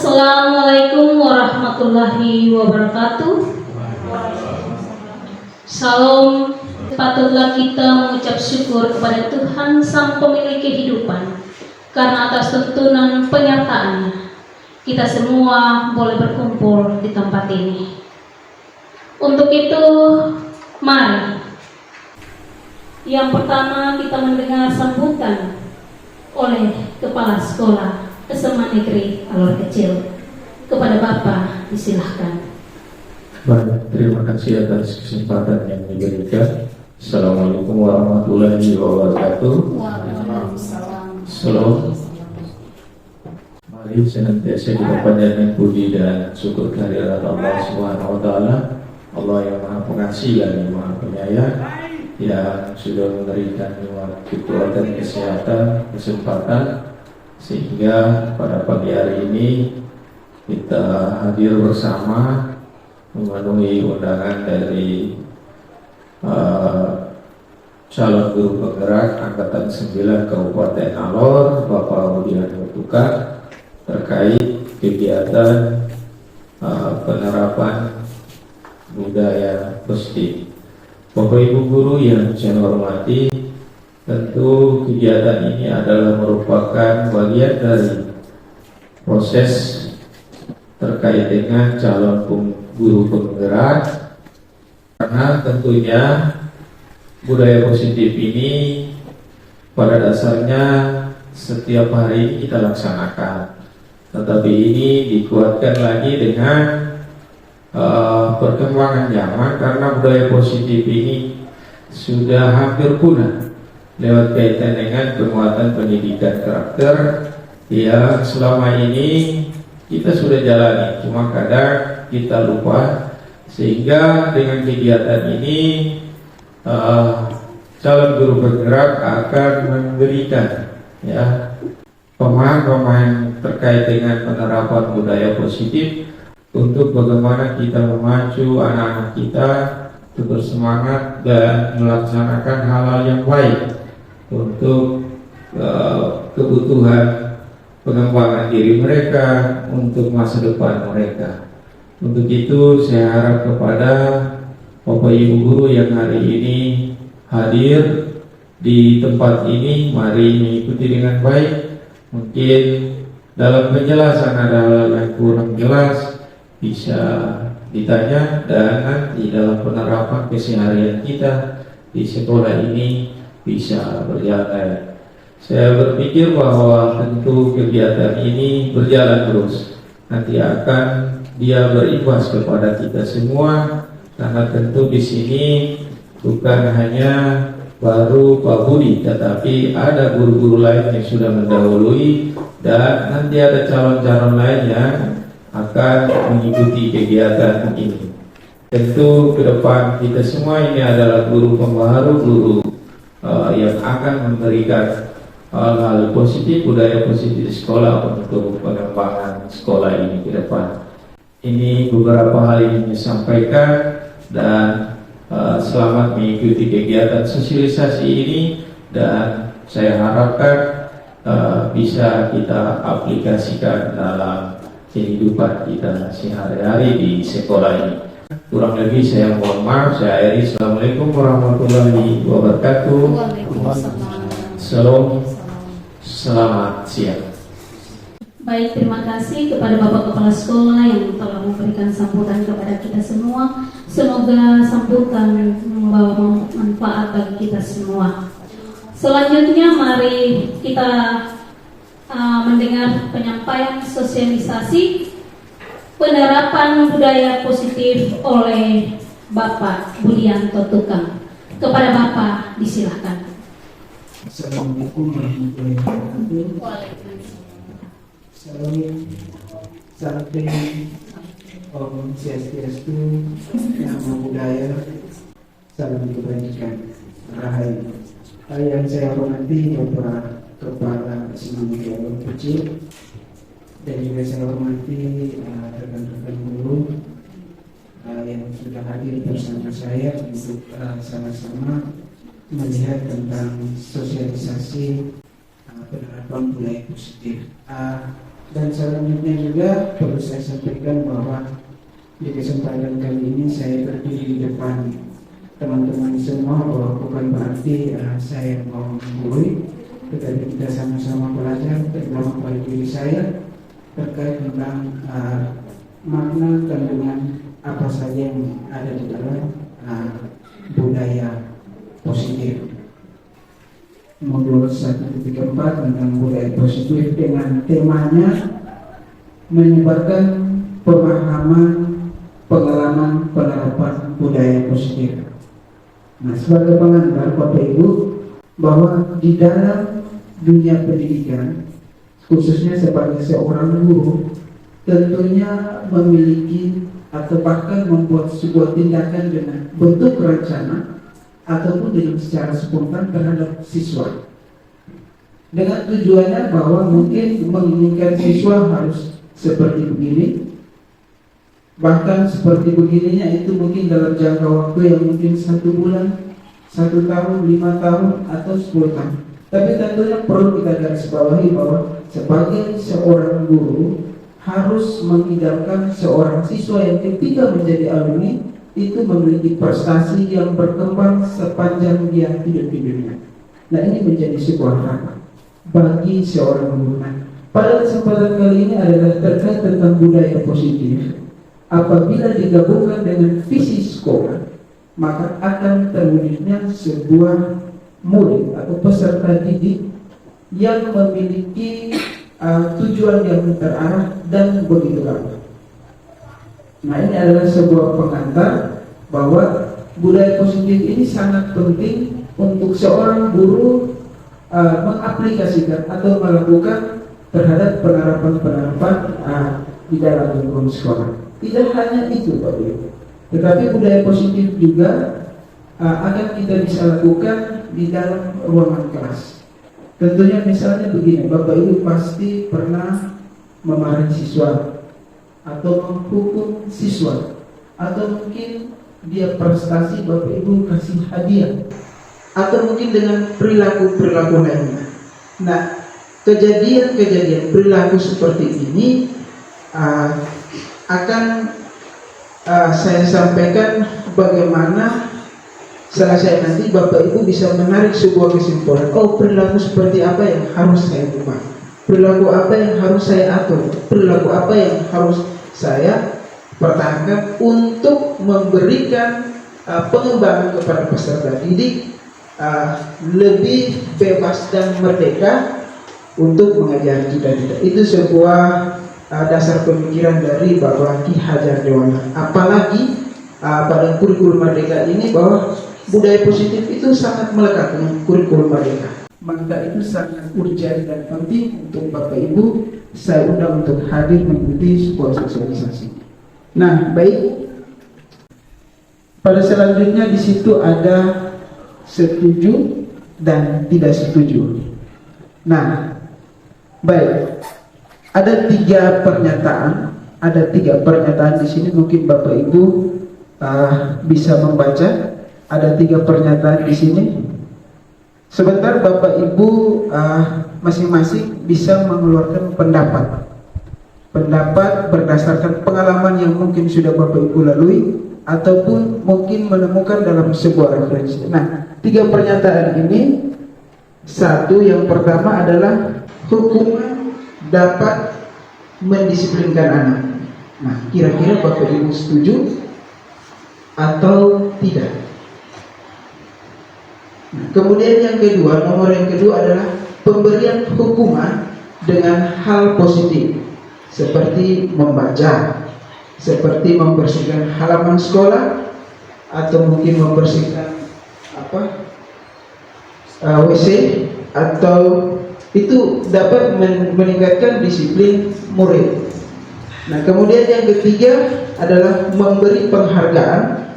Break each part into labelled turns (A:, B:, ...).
A: Assalamualaikum warahmatullahi wabarakatuh. Salam. Patutlah kita mengucap syukur kepada Tuhan Sang Pemilik kehidupan, karena atas tuntunan penyertaannya kita semua boleh berkumpul di tempat ini. Untuk itu, mari yang pertama kita mendengar sambutan oleh Kepala Sekolah SMA Negeri Alor Kecil. Kepada Bapak disilahkan.
B: Baik, terima kasih atas kesempatan yang diberikan. Assalamualaikum warahmatullahi wabarakatuh.
A: Waalaikumsalam.
B: Salam. Mari senantiasa kita panjatkan puji dan syukur kehadirat Allah Subhanahu wa taala, Allah yang Maha Pengasih lagi Maha Penyayang, yang sudah memberikan nikmat kekuatan, kesehatan, kesempatan sehingga pada pagi hari ini kita hadir bersama memenuhi undangan dari calon guru penggerak Angkatan 9 Kabupaten Alor, Bapak Budianto Tukang, terkait kegiatan penerapan budaya positif. Bapak Ibu guru yang saya hormati, tentu kegiatan ini adalah merupakan bagian dari proses terkait dengan calon guru penggerak, karena tentunya budaya positif ini pada dasarnya setiap hari kita laksanakan, tetapi ini dikuatkan lagi dengan perkembangan zaman, karena budaya positif ini sudah hampir punah lewat kaitan dengan penguatan pendidikan karakter yang selama ini kita sudah jalani, cuma kadang kita lupa. Sehingga dengan kegiatan ini calon guru bergerak akan memberikan pemahaman terkait dengan penerapan budaya positif untuk bagaimana kita memacu anak-anak kita untuk bersemangat dan melaksanakan hal-hal yang baik untuk kebutuhan pengembangan diri mereka, untuk masa depan mereka. Untuk itu saya harap kepada Bapak Ibu guru yang hari ini hadir di tempat ini, mari mengikuti dengan baik. Mungkin dalam penjelasan ada hal yang kurang jelas bisa ditanya, dan nanti dalam penerapan keseharian kita di sekolah ini bisa berjalan. Saya berpikir bahwa tentu kegiatan ini berjalan terus, nanti akan dia berimbas kepada kita semua, karena tentu di sini bukan hanya baru Pak Budi, tetapi ada guru-guru lain yang sudah mendahului, dan nanti ada calon-calon lain yang akan mengikuti kegiatan ini. Tentu ke depan kita semua ini adalah guru pembaharu, guru yang akan memberikan hal-hal positif, budaya positif di sekolah untuk pengembangan sekolah ini ke depan. Ini beberapa hal yang disampaikan, dan selamat mengikuti kegiatan sosialisasi ini, dan saya harapkan bisa kita aplikasikan dalam kehidupan kita sehari-hari di sekolah ini. Kurang lebih saya mohon maaf, saya akhiri. Assalamualaikum warahmatullahi wabarakatuh. Salam. Selamat siang.
A: Baik, terima kasih kepada Bapak Kepala Sekolah yang telah memberikan sambutan kepada kita semua. Semoga sambutan membawa manfaat bagi kita semua. Selanjutnya mari kita mendengar penyampaian sosialisasi penerapan budaya positif oleh Bapak Budianto Tukang. Kepada Bapak disilahkan.
C: Assalamualaikum warahmatullahi wabarakatuh. Salam Om Swastiastu, Namo Buddhaya, salam kebajikan, rahayu. Yang saya hormati Bapak Kepala SMA Negeri Alor Kecil, dan juga saya hormati rekan-rekan guru yang sudah hadir bersama saya untuk sama-sama melihat tentang sosialisasi penerapan budaya positif. Dan selanjutnya juga perlu saya sampaikan bahwa di kesempatan kali ini saya berdiri di depan teman-teman semua, bahwa bukan berarti saya mau menggurui, tetapi kita sama-sama belajar, terutama pada diri saya, terkait tentang makna kandungan apa saja yang ada di dalam budaya positif. Modul 1.4 tentang budaya positif dengan temanya menyebarkan pemahaman, pengalaman, penerapan budaya positif. Nah, sebagai pengantar Bapak Ibu, bahwa di dalam dunia pendidikan, khususnya sebagai seorang guru, tentunya memiliki atau bahkan membuat sebuah tindakan dengan bentuk rencana ataupun dengan secara spontan terhadap siswa, dengan tujuannya bahwa mungkin menginginkan siswa harus seperti begini, bahkan seperti begininya itu mungkin dalam jangka waktu yang mungkin 1 bulan, 1 tahun, 5 tahun, atau 10 tahun. Tapi tentunya perlu kita garisbawahi bahwa sebagai seorang guru harus mengidamkan seorang siswa yang ketika menjadi alumni itu memiliki prestasi yang berkembang sepanjang dia hidup di dunia. Nah, ini menjadi sebuah harapan bagi seorang guru. Nah, pada kesempatan kali ini adalah terkait tentang budaya positif. Apabila digabungkan dengan visi sekolah, maka akan terwujudnya sebuah murid atau peserta didik yang memiliki tujuan yang terarah dan begitu lama. Nah, ini adalah sebuah pengantar bahwa budaya positif ini sangat penting untuk seorang guru mengaplikasikan atau melakukan terhadap penerapan di dalam lingkungan sekolah. Tidak hanya itu, Bapak Ibu, tetapi budaya positif juga akan kita bisa lakukan di dalam ruangan kelas. Tentunya misalnya begini, Bapak Ibu pasti pernah memarahi siswa atau menghukum siswa, atau mungkin dia prestasi Bapak Ibu kasih hadiah, atau mungkin dengan perilaku-perilaku lainnya. Nah, kejadian-kejadian perilaku seperti ini akan saya sampaikan bagaimana selesai nanti Bapak Ibu bisa menarik sebuah kesimpulan. Oh, perilaku seperti apa yang harus saya ubah, perilaku apa yang harus saya atur, perilaku apa yang harus saya pertahankan untuk memberikan pengembangan kepada peserta didik lebih bebas dan merdeka untuk mengajar cita-cita. Itu sebuah dasar pemikiran dari Bapak Ki Hajar Dewantara. Apalagi pada kurikulum merdeka ini, bahwa budaya positif itu sangat melekat dengan kurikulum merdeka. Maka itu sangat urgent dan penting untuk Bapak Ibu saya undang untuk hadir mengikuti sebuah sosialisasi. Nah, baik. Pada selanjutnya di situ ada setuju dan tidak setuju. Nah, baik. Ada 3 pernyataan. Ada 3 pernyataan di sini. Mungkin Bapak Ibu bisa membaca. Ada 3 pernyataan di sini. Sebentar Bapak Ibu masing-masing bisa mengeluarkan pendapat berdasarkan pengalaman yang mungkin sudah Bapak Ibu lalui, ataupun mungkin menemukan dalam sebuah referensi. Nah, 3 pernyataan ini, satu, yang pertama adalah hukuman dapat mendisiplinkan anak. Nah, kira-kira Bapak Ibu setuju atau tidak? Nah, kemudian yang kedua, nomor yang kedua adalah pemberian hukuman dengan hal positif, seperti membaca, seperti membersihkan halaman sekolah, atau mungkin membersihkan WC, atau itu dapat meningkatkan disiplin murid. Nah, kemudian yang ketiga adalah memberi penghargaan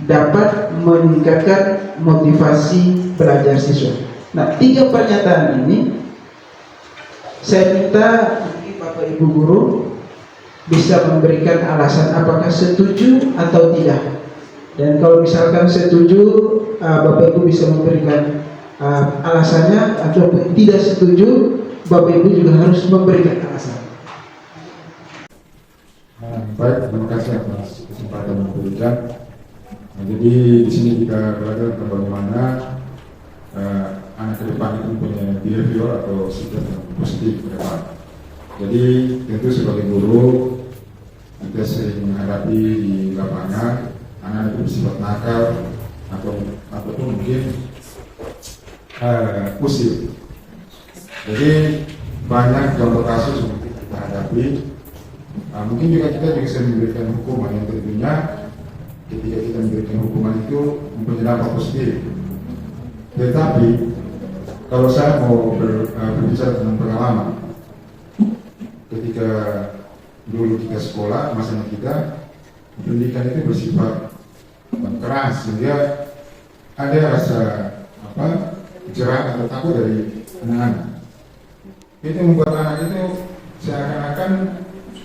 C: dapat meningkatkan motivasi belajar siswa. Nah, 3 pernyataan ini saya minta mungkin Bapak Ibu guru bisa memberikan alasan apakah setuju atau tidak. Dan kalau misalkan setuju, Bapak Ibu bisa memberikan alasannya ataupun tidak setuju, Bapak Ibu juga harus memberikan alasan.
D: Baik, terima kasih atas kesempatan yang diberikan. Jadi di sini kita belajar tentang bagaimana anak ke depan itu punya behavior atau sikap yang positif ke depan. Jadi tentu sebagai guru kita sering menghadapi di lapangan anak itu bersifat nakal ataupun mungkin usil. Jadi banyak contoh kasus yang kita hadapi. Mungkin juga kita sering memberikan hukuman yang tentunya ketika kita memberikan hukuman itu mempunyai dampak positif. Tetapi kalau saya mau berbicara tentang pengalaman, ketika dulu kita sekolah, masa kita pendidikan itu bersifat keras, sehingga ada rasa jerah atau takut dari anak-anak. Itu membuat anak itu seakan-akan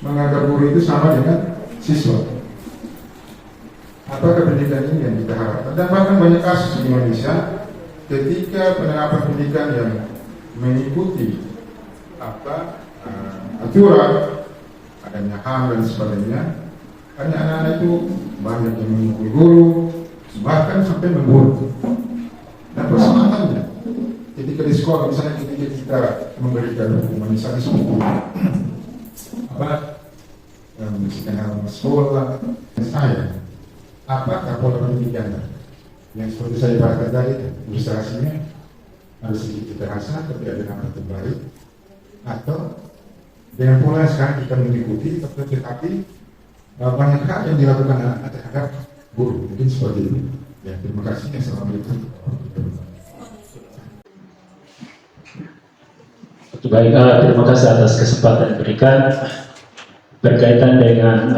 D: menganggap guru itu sama dengan siswa. Apakah pendidikan ini yang kita harapkan? Dan bahkan banyak kasus di Indonesia ketika penerapan pendidikan yang mengikuti aturan, adanya HAM dan sebagainya, hanya anak-anak itu banyak yang memukul guru, bahkan sampai membunuh. Dan persoalannya, ketika di sekolah, misalnya ketika kita memberikan hukuman, misalnya misalkan halaman sekolah, saya, apakah pola pendidikan yang seperti saya bahas tadi, ilustrasinya harus sedikit terasa, tapi ada nama terbaik, atau dengan pola yang sekarang kita mengikuti, tetapi banyak hal yang dilakukan anak terhadap guru, mungkin seperti itu. Ya, terima kasih. Assalamualaikum.
E: Baik, terima kasih atas kesempatan diberikan. Berkaitan dengan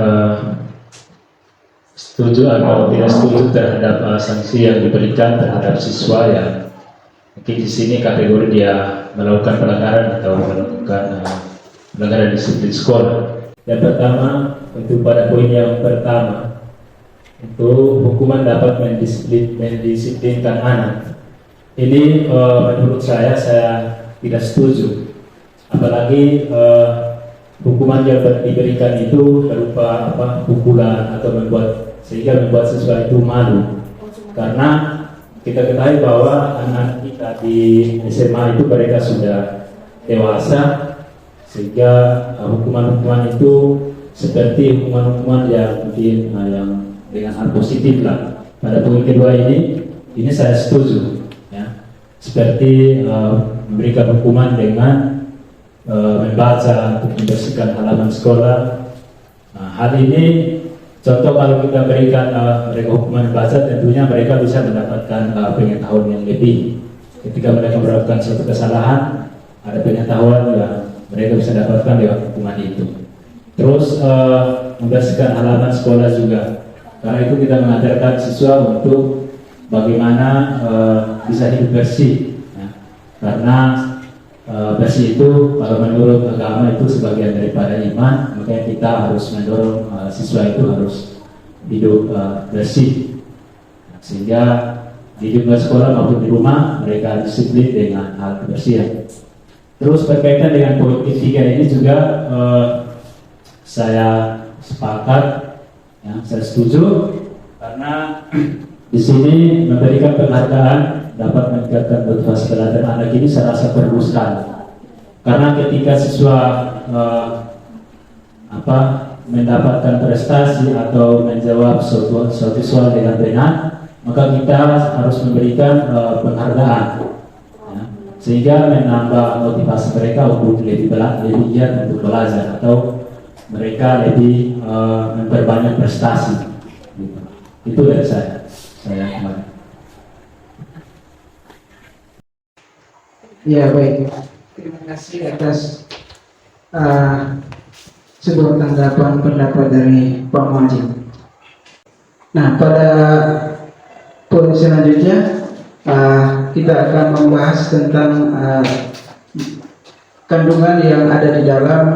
E: setuju atau tidak setuju terhadap sanksi yang diberikan terhadap siswa yang mungkin di sini kategori dia melakukan pelanggaran atau melakukan pelanggaran disiplin sekolah. Yang pertama, untuk pada poin yang pertama, itu hukuman dapat mendisiplinkan anak. Ini menurut saya tidak setuju. Apalagi hukuman yang diberikan itu berupa pukulan atau membuat siswa itu malu. Karena kita ketahui bahwa anak kita di SMA itu mereka sudah dewasa, sehingga hukuman-hukuman itu seperti hukuman-hukuman yang mungkin yang dengan hal positif lah. Pada poin kedua ini saya setuju, ya. Seperti memberikan hukuman dengan membaca untuk membersihkan halaman sekolah. Hal ini contoh kalau kita berikan mereka hukuman membaca, tentunya mereka bisa mendapatkan pengetahuan yang lebih. Ketika mereka melakukan suatu kesalahan, ada pengetahuan yang mereka bisa dapatkan lewat hukuman itu. Terus membersihkan halaman sekolah juga. Karena itu kita mengajarkan siswa untuk bagaimana bisa hidup bersih, ya. Karena bersih itu kalau menurut agama itu sebagian daripada iman, makanya kita harus mendorong siswa itu harus hidup bersih, sehingga di dunia sekolah maupun di rumah mereka disiplin dengan hal kebersihan. Terus berkaitan dengan poin ketiga ini juga saya sepakat, ya, saya setuju, karena di sini memberikan penghargaan dapat meningkatkan motivasi belajar anak ini saya rasa perlu sekali. Karena ketika siswa mendapatkan prestasi atau menjawab suatu soal dengan benar, maka kita harus memberikan penghargaan, ya, sehingga menambah motivasi mereka untuk lebih giat untuk belajar atau mereka lebih memperbanyak prestasi. Gitu. Itu dari saya kemarin.
C: Ya, baik. Terima kasih atas sebuah tanggapan pendapat dari Pak Muhajir. Nah, pada poin selanjutnya kita akan membahas tentang kandungan yang ada di dalam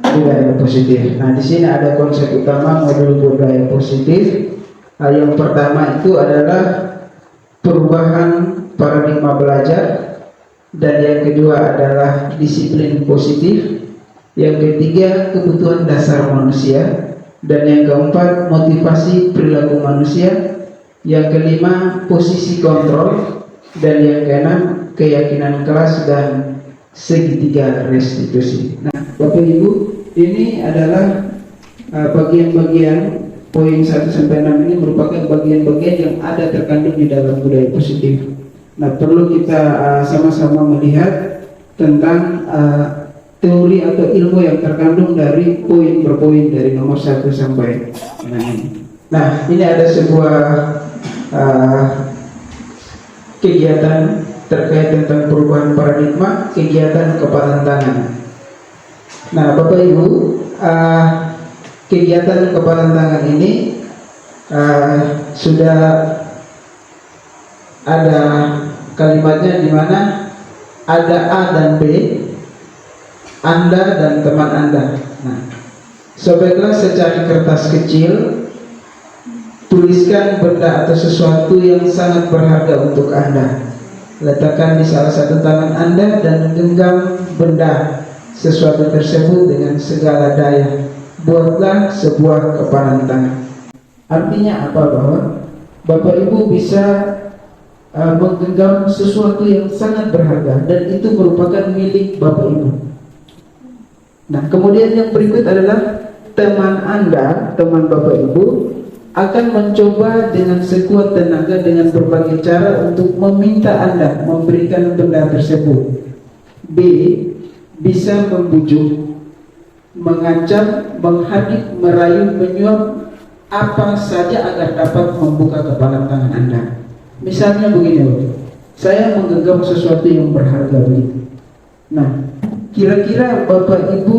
C: budaya positif. Nah, di sini ada konsep utama modul budaya positif. Yang pertama itu adalah perubahan paradigma belajar, dan yang kedua adalah disiplin positif, yang ketiga kebutuhan dasar manusia, dan yang keempat motivasi perilaku manusia, yang kelima posisi kontrol, dan yang keenam keyakinan kelas dan segitiga restitusi. Nah, Bapak Ibu, ini adalah bagian-bagian poin 1 sampai 6 ini merupakan bagian-bagian yang ada terkandung di dalam budaya positif. Nah, perlu kita sama-sama melihat tentang teori atau ilmu yang terkandung dari poin per poin dari nomor 1 sampai 6 ini. Nah, ini ada sebuah kegiatan terkait tentang perubahan paradigma, kegiatan kepalan tangan. Nah, Bapak Ibu, kegiatan kepalan tangan ini sudah ada kalimatnya di mana ada A dan B, Anda dan teman Anda. Nah, sobeklah secari kertas kecil, tuliskan benda atau sesuatu yang sangat berharga untuk Anda. Letakkan di salah satu tangan Anda dan genggam benda sesuatu tersebut dengan segala daya. Buatlah sebuah kepalan tangan. Artinya apa? Bahwa Bapak Ibu bisa menggenggam sesuatu yang sangat berharga dan itu merupakan milik Bapak Ibu. Nah, kemudian yang berikut adalah teman Anda, teman Bapak Ibu akan mencoba dengan sekuat tenaga dengan berbagai cara untuk meminta Anda memberikan benda tersebut. B. Bisa membujuk, mengancam, menghadik, merayu, menyuap apa saja agar dapat membuka kepalan tangan Anda. Misalnya begini, saya menggenggam sesuatu yang berharga begitu. Nah, kira-kira Bapak Ibu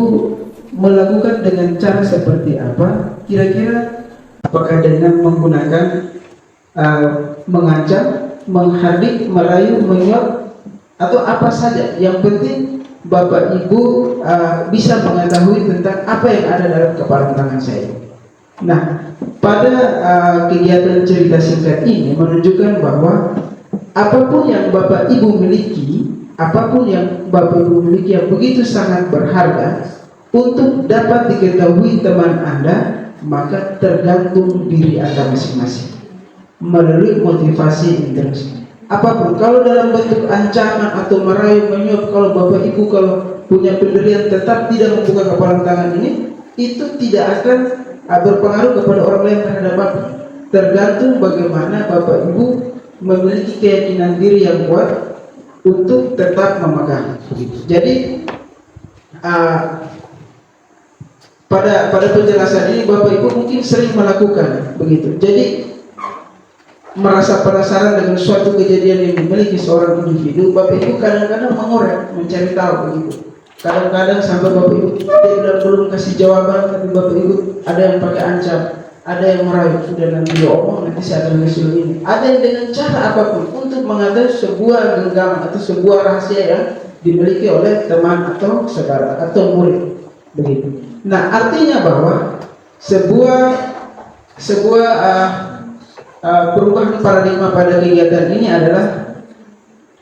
C: melakukan dengan cara seperti apa? Kira-kira apakah dengan menggunakan mengancam, menghadik, merayu, menyuap, atau apa saja? Yang penting Bapak Ibu bisa mengetahui tentang apa yang ada dalam kepalan tangan saya. Nah, pada kegiatan cerita singkat ini menunjukkan bahwa apapun yang Bapak Ibu miliki, apapun yang Bapak Ibu miliki yang begitu sangat berharga, untuk dapat diketahui teman Anda, maka tergantung diri Anda masing-masing melalui motivasi intrinsik. Apapun, kalau dalam bentuk ancaman atau merayu, menyuap, kalau Bapak Ibu kalau punya pendirian tetap tidak membuka kepalan tangan ini, itu tidak akan berpengaruh kepada orang lain terhadap Bapak. Tergantung bagaimana Bapak Ibu memiliki keyakinan diri yang kuat untuk tetap memegang. Jadi pada penjelasan ini Bapak Ibu mungkin sering melakukan begitu. Jadi merasa penasaran dengan suatu kejadian yang dimiliki seorang individu, Bapak Ibu kadang-kadang mengorek, mencari tahu begitu. Kadang-kadang sampai Bapak Ibu dia belum kasih jawaban, tapi Bapak Ibu ada yang pakai ancam, ada yang merayu, sudah nanti diomong, nanti saya akan kasih ini. Ada yang dengan cara apapun untuk mengatakan sebuah genggaman atau sebuah rahasia yang dimiliki oleh teman atau saudara atau murid begitu. Nah, artinya bahwa sebuah perubahan paradigma pada kegiatan ini adalah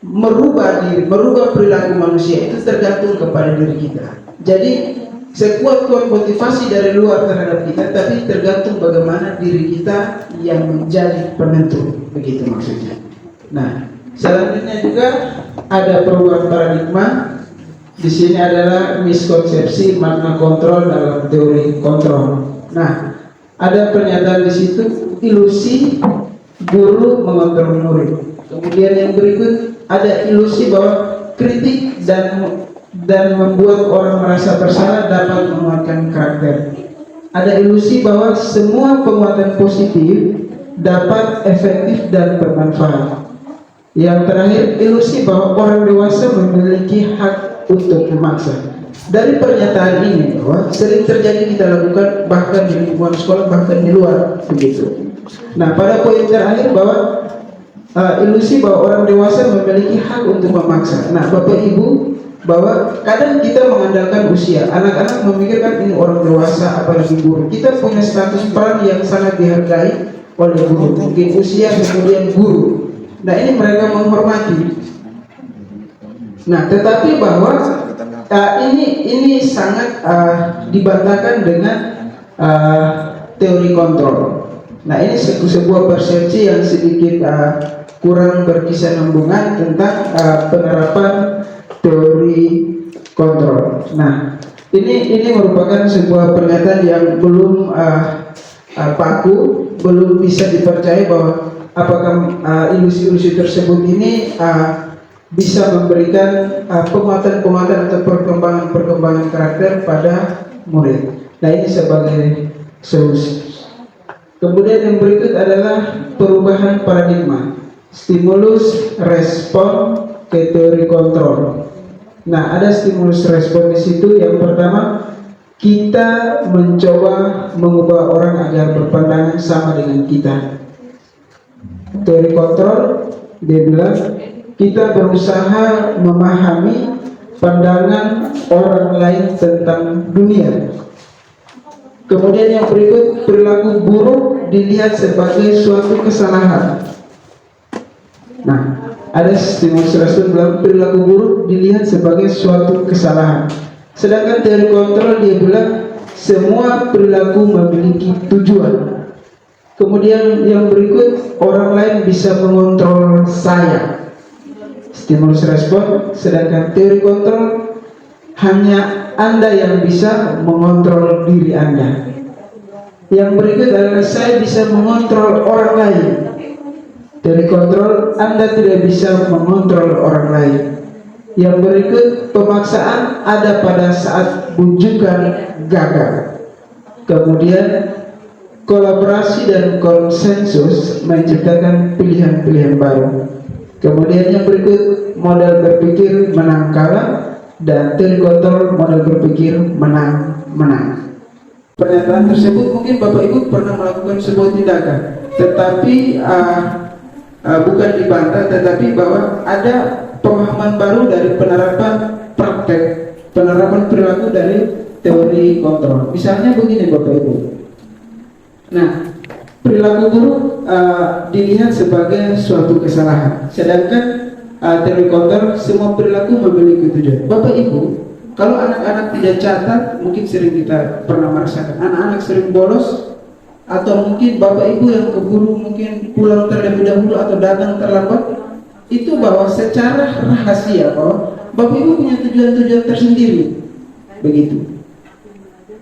C: merubah diri, merubah perilaku manusia itu tergantung kepada diri kita. Jadi sekuat-kuat motivasi dari luar terhadap kita, tapi tergantung bagaimana diri kita yang menjadi penentu, begitu maksudnya. Nah, selanjutnya juga ada perubahan paradigma. Di sini adalah miskonsepsi makna kontrol dalam teori kontrol. Nah, ada pernyataan di situ ilusi guru mengontrol murid. Kemudian yang berikut ada ilusi bahwa kritik dan membuat orang merasa bersalah dapat menguatkan karakter. Ada ilusi bahwa semua penguatan positif dapat efektif dan bermanfaat. Yang terakhir, ilusi bahwa orang dewasa memiliki hak untuk memaksa. Dari pernyataan ini bahwa sering terjadi kita lakukan bahkan di lingkungan sekolah, bahkan di luar begitu. Nah, pada poin terakhir bahwa ilusi bahwa orang dewasa memiliki hak untuk memaksa. Nah, Bapak Ibu, bahwa kadang kita mengandalkan usia. Anak-anak memikirkan ini orang dewasa apalagi guru. Kita punya status peran yang sangat dihargai oleh guru. Mungkin usia, kemudian guru. Nah ini mereka menghormati. Nah tetapi bahwa ini sangat dibantahkan dengan teori kontrol. Nah ini sebuah persepsi yang sedikit kurang berkesinambungan tentang penerapan teori kontrol. Nah ini merupakan sebuah pernyataan yang belum paku, belum bisa dipercaya bahwa apakah ilusi-ilusi tersebut ini bisa memberikan penguatan-penguatan atau perkembangan karakter pada murid. Nah ini sebagai solusi. Kemudian yang berikut adalah perubahan paradigma, stimulus respon ke teori kontrol. Nah ada stimulus respon di situ. Yang pertama, kita mencoba mengubah orang agar berpandangan sama dengan kita. Teori kontrol, dia bilang kita berusaha memahami pandangan orang lain tentang dunia. Kemudian yang berikut, perilaku buruk dilihat sebagai suatu kesalahan. Nah, ada stimulus respon dalam perilaku buruk dilihat sebagai suatu kesalahan. Sedangkan teori kontrol dia bilang semua perilaku memiliki tujuan. Kemudian yang berikut, orang lain bisa mengontrol saya. Stimulus respon. Sedangkan teori kontrol hanya Anda yang bisa mengontrol diri Anda. Yang berikut adalah saya bisa mengontrol orang lain. Teori kontrol, Anda tidak bisa mengontrol orang lain. Yang berikut, pemaksaan ada pada saat bujukan gagal. Kemudian kolaborasi dan konsensus menciptakan pilihan-pilihan baru. Kemudian yang berikut, modal berpikir menang kalah, dan teori kontrol modal berpikir menang-menang. Pernyataan tersebut mungkin Bapak Ibu pernah melakukan sebuah tindakan, tetapi bukan dibantah, tetapi bahwa ada pemahaman baru dari penerapan praktek, penerapan perilaku dari teori kontrol. Misalnya begini Bapak Ibu. Nah, perilaku buruk dilihat sebagai suatu kesalahan, sedangkan teori kontrol semua perilaku memiliki tujuan. Bapak Ibu, kalau anak-anak tidak catat, mungkin sering kita pernah merasakan anak-anak sering bolos, atau mungkin Bapak Ibu yang keburu mungkin pulang terlebih dahulu atau datang terlambat, itu bahwa secara rahasia bahwa Bapak Ibu punya tujuan-tujuan tersendiri. Begitu.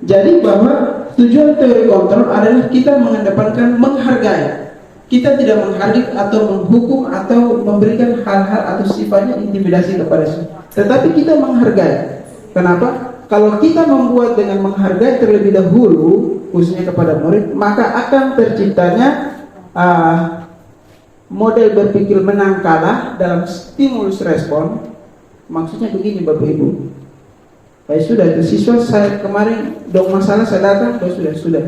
C: Jadi bahwa tujuan teori kontrol adalah kita mengedepankan menghargai. Kita tidak menghardik atau menghukum atau memberikan hal-hal atau sifatnya intimidasi kepada semua, tetapi kita menghargai. Kenapa? Kalau kita membuat dengan menghargai terlebih dahulu, khususnya kepada murid, maka akan terciptanya model berpikir menang kalah dalam stimulus respon. Maksudnya begini Bapak Ibu. Baik sudah, itu siswa saya kemarin dong masalah saya datang, sudah.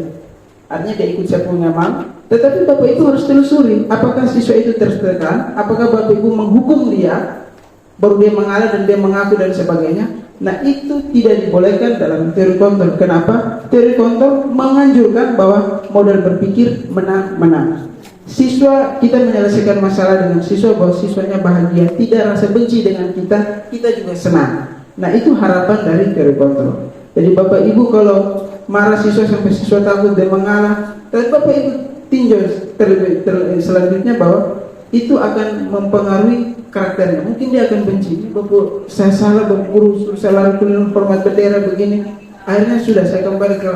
C: Artinya dia ikut saya punya mau. Tetapi Bapak Ibu harus telusuri, apakah siswa itu tertekan, apakah Bapak Ibu menghukum dia, baru dia mengalah dan dia mengaku dan sebagainya. Nah itu tidak dibolehkan dalam teori kontrol. Kenapa? Teori kontrol menganjurkan bahwa modal berpikir menang-menang. Siswa, kita menyelesaikan masalah dengan siswa bahwa siswanya bahagia, tidak rasa benci dengan kita juga senang. Nah itu harapan dari teori kontrol. Jadi Bapak Ibu kalau marah siswa sampai siswa takut dan mengalah, tapi Bapak Ibu tinjau selanjutnya bahwa itu akan mempengaruhi karakternya. Mungkin dia akan benci. Bapak, saya salah Bapak Guru, saya lari keliling hormat bendera begini. Akhirnya sudah saya kembali ke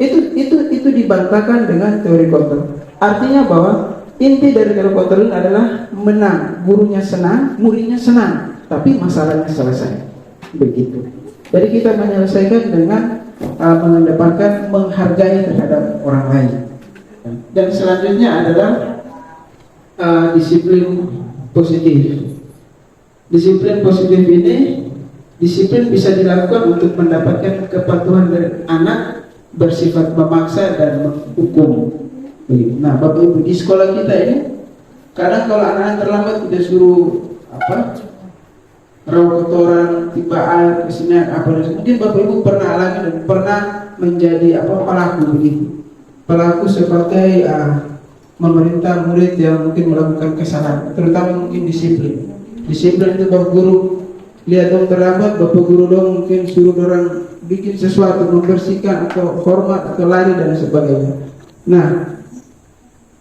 C: itu dibantahkan dengan teori kontrol. Artinya bahwa inti dari teori kontrol adalah menang, gurunya senang, muridnya senang, tapi masalahnya selesai. Begitu. Jadi kita menyelesaikan dengan mengedepankan menghargai terhadap orang lain. Dan selanjutnya adalah disiplin positif. Disiplin positif ini, disiplin bisa dilakukan untuk mendapatkan kepatuhan dari anak, bersifat memaksa dan menghukum. Nah, Bapak Ibu di sekolah kita ini, kadang kalau anak-anak terlambat kita suruh rawa kotoran, tiba air kesini mungkin Bapak Ibu pernah alami dan pernah menjadi pelaku begitu. Pelaku sebagai memerintah murid yang mungkin melakukan kesalahan, terutama mungkin disiplin. Disiplin itu bapak guru lihat dong terlambat, bapak guru dong mungkin suruh orang bikin sesuatu, membersihkan atau hormat atau lari dan sebagainya. Nah,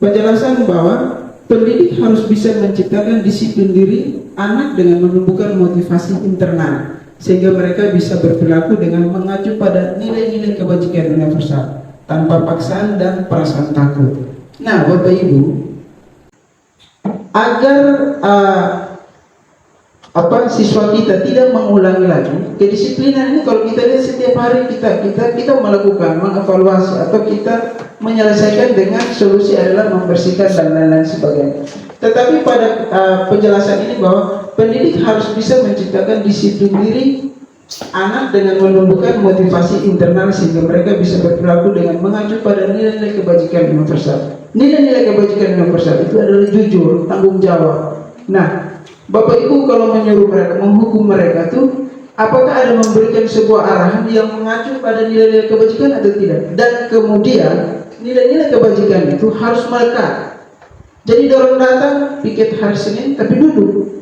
C: penjelasan bahwa pendidik harus bisa menciptakan disiplin diri anak dengan menumbuhkan motivasi internal, sehingga mereka bisa berperilaku dengan mengacu pada nilai-nilai kebajikan universal tanpa paksaan dan perasaan takut. Nah, Bapak Ibu, agar siswa kita tidak mengulangi lagi kedisiplinan ini, kalau kita lihat setiap hari kita melakukan mengevaluasi atau kita menyelesaikan dengan solusi adalah membersihkan dan lain-lain sebagainya. Tetapi pada penjelasan ini bahwa pendidik harus bisa menciptakan disiplin diri anak dengan menumbuhkan motivasi internal sehingga mereka bisa berperilaku dengan mengacu pada nilai-nilai kebajikan universal. Nilai-nilai kebajikan universal itu adalah jujur, tanggung jawab. Nah, Bapak Ibu kalau menyuruh mereka, menghukum mereka tuh, apakah ada memberikan sebuah arahan yang mengacu pada nilai-nilai kebajikan atau tidak? Dan kemudian nilai-nilai kebajikan itu harus melekat. Jadi orang datang piket hari Senin tapi duduk.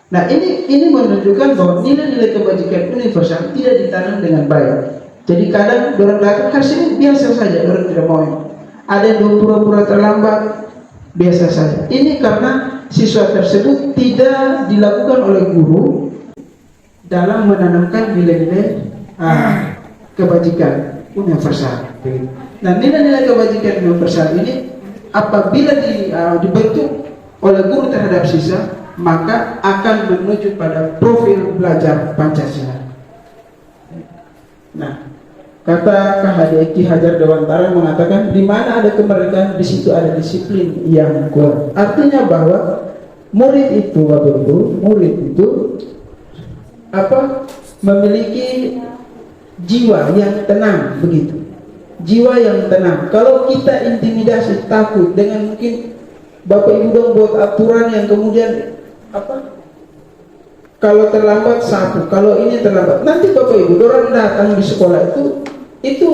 C: Nah, ini menunjukkan bahwa nilai-nilai kebajikan universal tidak ditanam dengan baik. Jadi kadang orang datang hari Senin biasa saja, orang tidak mau. Ada yang pura-pura terlambat, biasa saja. Ini karena siswa tersebut tidak dilakukan oleh guru dalam menanamkan nilai-nilai kebajikan universal. Nah, nilai-nilai kebajikan universal ini apabila dibentuk oleh guru terhadap siswa, maka akan menuju pada profil belajar Pancasila. Nah, kata KHDI Ki Hajar Dewantara mengatakan, di mana ada kemerdekaan, di situ ada disiplin yang kuat. Artinya bahwa murid itu memiliki jiwa yang tenang, begitu. Jiwa yang tenang. Kalau kita intimidasi, takut dengan mungkin Bapak Ibu dong buat aturan yang kemudian kalau terlambat sapu, kalau ini terlambat, nanti Bapak Ibu orang datang di sekolah itu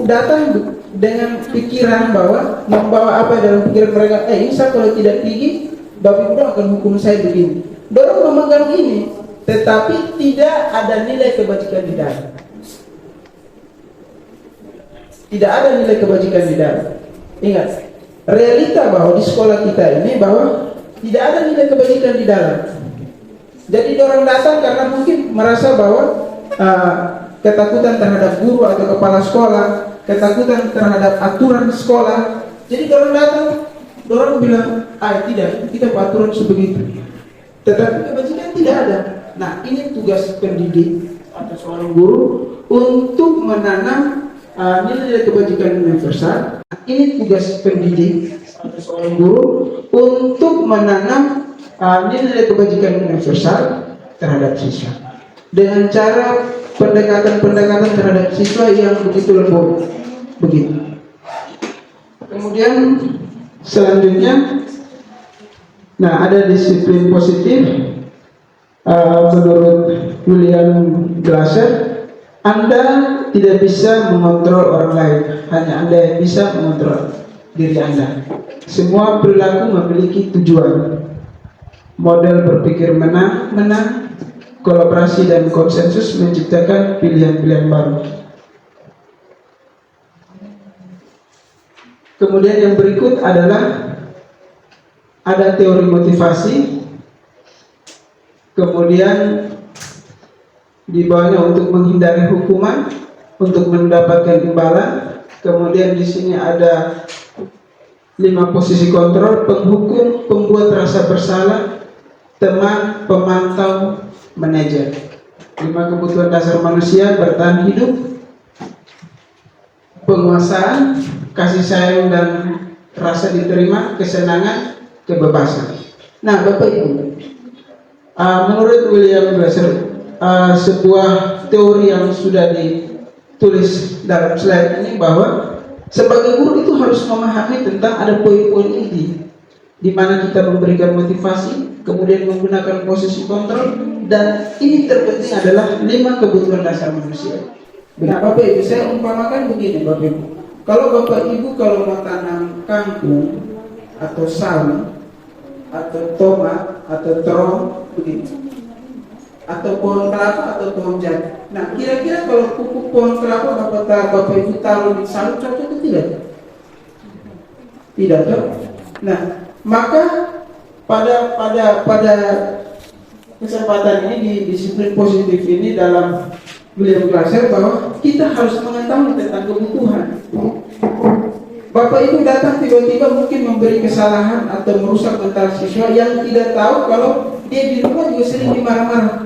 C: datang dengan pikiran bahwa membawa apa dalam pikiran mereka, insya kalau tidak tinggi Bapak Ibu akan hukum saya begini. Dorong memegang ini, tetapi tidak ada nilai kebajikan di dalam. Tidak ada nilai kebajikan di dalam. Ingat, realita bahwa di sekolah kita ini bahwa tidak ada nilai kebajikan di dalam. Jadi orang datang karena mungkin merasa bahwa ketakutan terhadap guru atau kepala sekolah, ketakutan terhadap aturan sekolah. Jadi orang datang, orang bilang, tidak, kita aturan sebegitu. Tetapi kebajikan tidak ada. Nah, ini tugas pendidik atau seorang guru untuk menanam nilai-nilai kebajikan universal. Ini tugas pendidik atau seorang guru untuk menanam nilai-nilai kebajikan universal terhadap siswa dengan cara pendekatan terhadap siswa yang begitu lembut, begitu. Kemudian selanjutnya, ada disiplin positif. Menurut William Glasser, Anda tidak bisa mengontrol orang lain, hanya Anda yang bisa mengontrol diri Anda. Semua perilaku memiliki tujuan. Model berpikir menang, kolaborasi dan konsensus menciptakan pilihan-pilihan baru. Kemudian yang berikut adalah ada teori motivasi. Kemudian di bawahnya untuk menghindari hukuman, untuk mendapatkan imbalan. Kemudian di sini ada 5 posisi kontrol: penghukum, pembuat rasa bersalah, teman, pemantau, manajer. 5 kebutuhan dasar manusia: bertahan hidup, penguasaan, kasih sayang dan rasa diterima, kesenangan, kebebasan. Nah, Bapak Ibu, menurut William Glasser, sebuah teori yang sudah ditulis dalam slide ini bahwa sebagai guru itu harus memahami tentang ada poin-poin inti di mana kita memberikan motivasi, kemudian menggunakan posisi kontrol, dan ini terpenting adalah 5 kebutuhan dasar manusia. Nah, Bapak Ibu, saya umpamakan begini, Bapak Ibu. Kalau Bapak Ibu kalau mau tanam kangkung, atau sawi atau tomat atau terong begitu, atau pohon kelapa atau pohon jati. Nah, kira-kira kalau pupuk pohon kelapa Bapak Ibu taruh di sawit cocok atau tidak? Tidak cocok. Nah, maka pada kesempatan ini di disiplin positif ini dalam beliau belajar bahwa kita harus mengetahui tentang kebutuhan. Bapak Ibu datang tiba-tiba mungkin memberi kesalahan atau merusak mental siswa yang tidak tahu kalau dia di rumah juga sering dimarah-marah.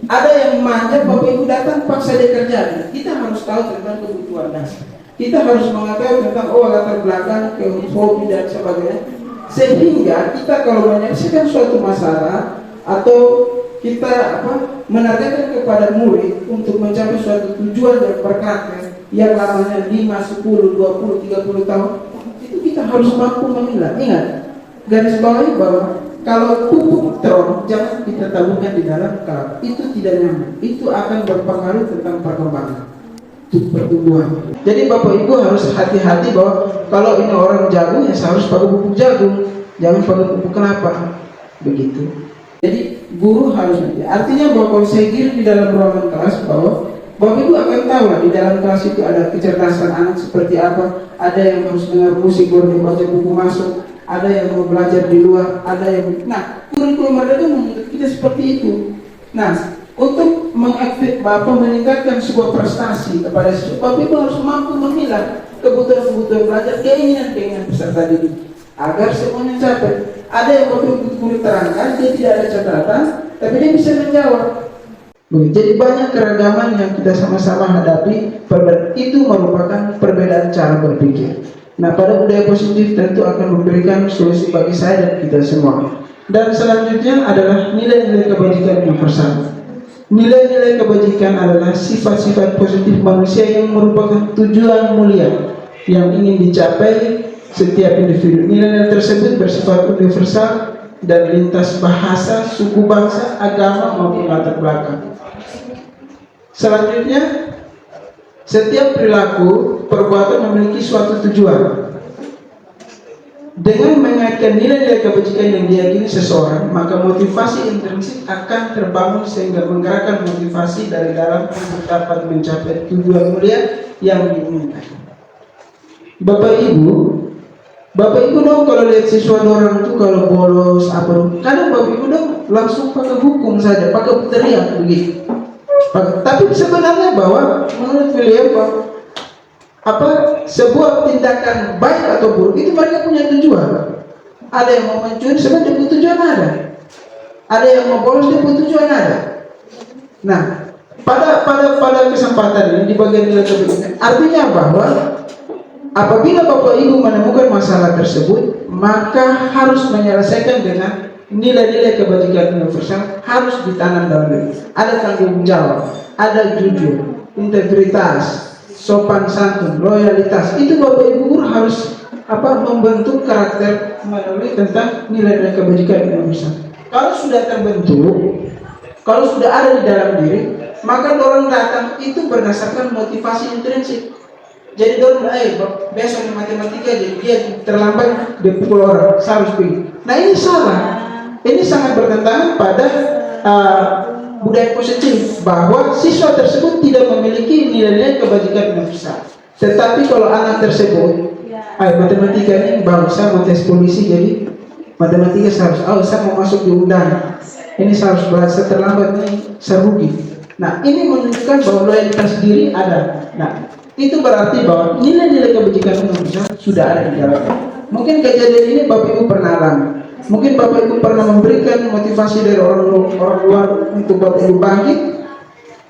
C: Ada yang manja, Bapak Ibu datang paksa dia kerja. Kita harus tahu tentang kebutuhan dasar. Kita harus mengetahui tentang latar belakang, hobi dan sebagainya. Sehingga kita kalau menyelesaikan suatu masalah atau kita menargetkan kepada murid untuk mencapai suatu tujuan yang berkarakter yang lamanya 5, 10, 20, 30 tahun, itu kita harus mampu memilah. Ingat, garis bawahi bahwa kalau pupuk terong jangan kita taburkan di dalam kelapa, itu tidak nyaman, itu akan berpengaruh tentang perkembangan pertumbuhan. Jadi Bapak Ibu harus hati-hati bahwa kalau ini orang jagung ya seharus pakai pupuk jagung, jangan pakai pupuk kelapa, begitu. Jadi guru harus artinya bahwa kalau saya kirim di dalam ruangan kelas bahwa Bapak Ibu akan tahu lah di dalam kelas itu ada kecerdasan anak seperti apa, ada yang harus dengar musik baru baca buku masuk, ada yang mau belajar di luar, ada yang kurikulum mereka menuntut kita seperti itu. Nah, untuk meningkatkan sebuah prestasi kepada siswa, Bapak Ibu harus mampu memilah kebutuhan-kebutuhan belajar, keinginan-keinginan peserta didik agar semuanya capai. Ada yang Bapak Ibu guru terangkan, dia tidak ada catatan, tapi dia bisa menjawab. Jadi banyak keragaman yang kita sama-sama hadapi, itu merupakan perbedaan cara berpikir. Nah, pada budaya positif tentu akan memberikan solusi bagi saya dan kita semua. Dan selanjutnya adalah nilai-nilai kebajikan universal. Nilai-nilai kebajikan adalah sifat-sifat positif manusia yang merupakan tujuan mulia yang ingin dicapai setiap individu. Nilai-nilai tersebut bersifat universal dan lintas bahasa, suku bangsa, agama maupun latar belakang. Selanjutnya, setiap perilaku perbuatan memiliki suatu tujuan. Dengan mengaitkan nilai-nilai kebajikan yang diyakini seseorang, maka motivasi intrinsik akan terbangun sehingga menggerakkan motivasi dari dalam untuk dapat mencapai tujuan mulia yang diinginkan. Bapak Ibu dong kalau lihat siswa orang itu kalau bolos kadang Bapak Ibu dong langsung pakai hukum saja, pakai teriak begitu. Tapi sebenarnya bahwa menurut beliau bahwa sebuah tindakan baik atau buruk itu mereka punya tujuan. Ada yang mau mencuri sebenarnya dia punya tujuan ada yang mau bolos dia punya tujuan ada. Nah, pada kesempatan ini di bagian nilai kebajikan artinya bahwa apabila Bapak Ibu menemukan masalah tersebut, maka harus menyelesaikan dengan nilai-nilai kebajikan universal, harus ditanam dalam diri. Ada tanggung jawab, ada jujur, integritas, sopan santun, loyalitas. Itu Bapak Ibu guru harus membentuk karakter melalui tentang nilai-nilai kebajikan universal. Kalau sudah terbentuk, kalau sudah ada di dalam diri, maka orang datang itu berdasarkan motivasi intrinsik. Jadi dorong, besok matematika jadi dia terlambat dia pukul orang, harus pergi. Nah ini salah. Ini sangat bertentangan pada budaya positif bahwa siswa tersebut tidak memiliki nilai-nilai kebajikan universal. Tetapi kalau anak tersebut, matematika ini bagus, saya mau tes polisi jadi matematika saya mau masuk di undangan. Ini saya harus belajar terlambat nih, saya rugi. Nah ini menunjukkan bahwa loyalitas diri ada. Nah itu berarti bahwa nilai-nilai kebajikan universal sudah ada di dalamnya. Mungkin kejadian ini Bapak Ibu pernah alami. Mungkin Bapak Ibu pernah memberikan motivasi dari orang luar untuk Bapak Ibu bangkit.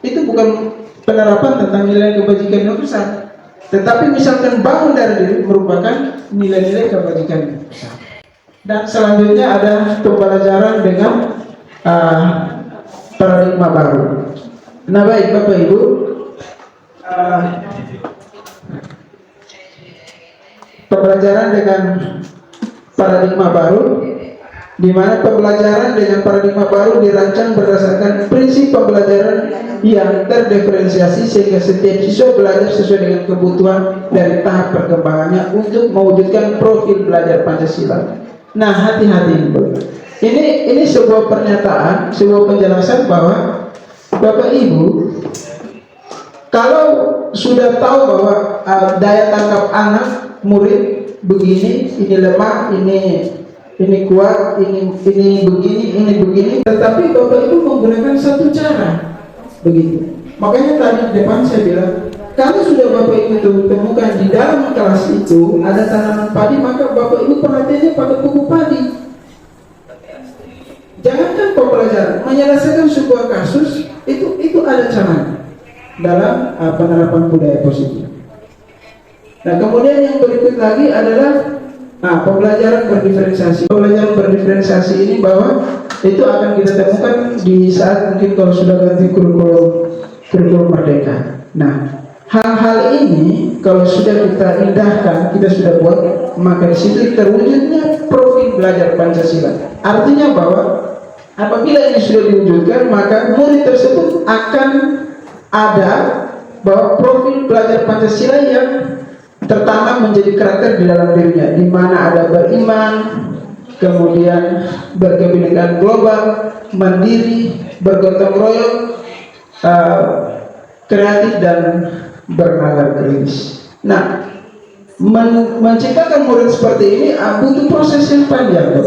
C: Itu bukan penerapan tentang nilai kebajikan universal, tetapi misalkan bangun dari diri merupakan nilai-nilai kebajikan universal. Dan selanjutnya ada pembelajaran dengan paradigma baru. Nah baik Bapak Ibu, pembelajaran dengan paradigma baru di mana pembelajaran dengan paradigma baru dirancang berdasarkan prinsip pembelajaran yang terdiferensiasi sehingga setiap siswa belajar sesuai dengan kebutuhan dari tahap perkembangannya untuk mewujudkan profil belajar Pancasila. Nah, hati-hati ini sebuah pernyataan, sebuah penjelasan bahwa Bapak Ibu kalau sudah tahu bahwa daya tangkap anak murid begini, ini lemah, ini kuat, ini begini, tetapi Bapak Ibu menggunakan satu cara begitu. Makanya tadi di depan saya bilang, kalau sudah Bapak Ibu temukan di dalam kelas itu ada tanaman padi, maka Bapak Ibu perhatiannya pada pupuk padi. Jangankan pembelajaran, menyelesaikan sebuah kasus itu ada caranya dalam penerapan budaya positif. Nah, kemudian yang berikut lagi adalah pembelajaran berdiferensiasi. Pembelajaran berdiferensiasi ini bahwa itu akan kita temukan di saat mungkin kalau sudah ganti kurikulum merdeka. Nah, hal-hal ini kalau sudah kita indahkan, kita sudah buat, maka di situ terwujudnya profil belajar Pancasila. Artinya bahwa apabila ini sudah diwujudkan, maka murid tersebut akan ada bahwa profil belajar Pancasila yang tertanam menjadi karakter di dalam dirinya, di mana ada beriman, kemudian berkebinekaan global, mandiri, bergotong royong, kreatif dan bernalar kritis. Nah, menciptakan murid seperti ini butuh proses yang panjang,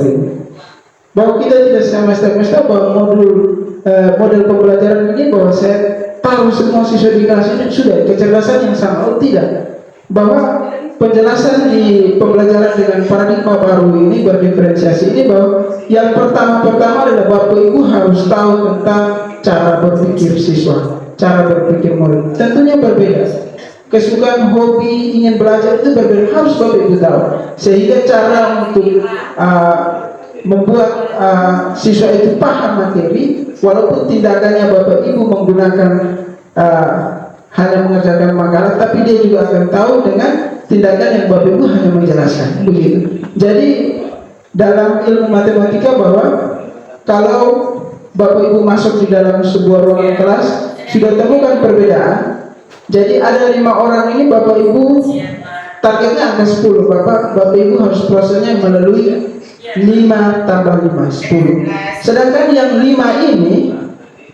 C: bahwa kita tidak semesta-mesta bahwa model pembelajaran ini bahwa saya tahu semua siswa di kelas ini sudah kecerdasan yang sama. Oh, tidak. Bahwa penjelasan di pembelajaran dengan paradigma baru ini berdiferensiasi ini bahwa yang pertama adalah Bapak Ibu harus tahu tentang cara berpikir siswa, cara berpikir murid. Tentunya berbeda. Kesukaan, hobi, ingin belajar itu berbeda, harus Bapak Ibu tahu. Sehingga cara untuk membuat siswa itu paham materi, walaupun tindakannya Bapak Ibu menggunakan hanya mengerjakan makalah, tapi dia juga akan tahu dengan tindakan yang Bapak Ibu hanya menjelaskan, begitu. Jadi dalam ilmu matematika bahwa kalau Bapak Ibu masuk di dalam sebuah ruangan kelas sudah temukan perbedaan. Jadi ada 5 orang ini Bapak Ibu targetnya angka 10. Bapak Ibu harus prosesnya melalui 5 tambah 5, 10. Sedangkan yang 5 ini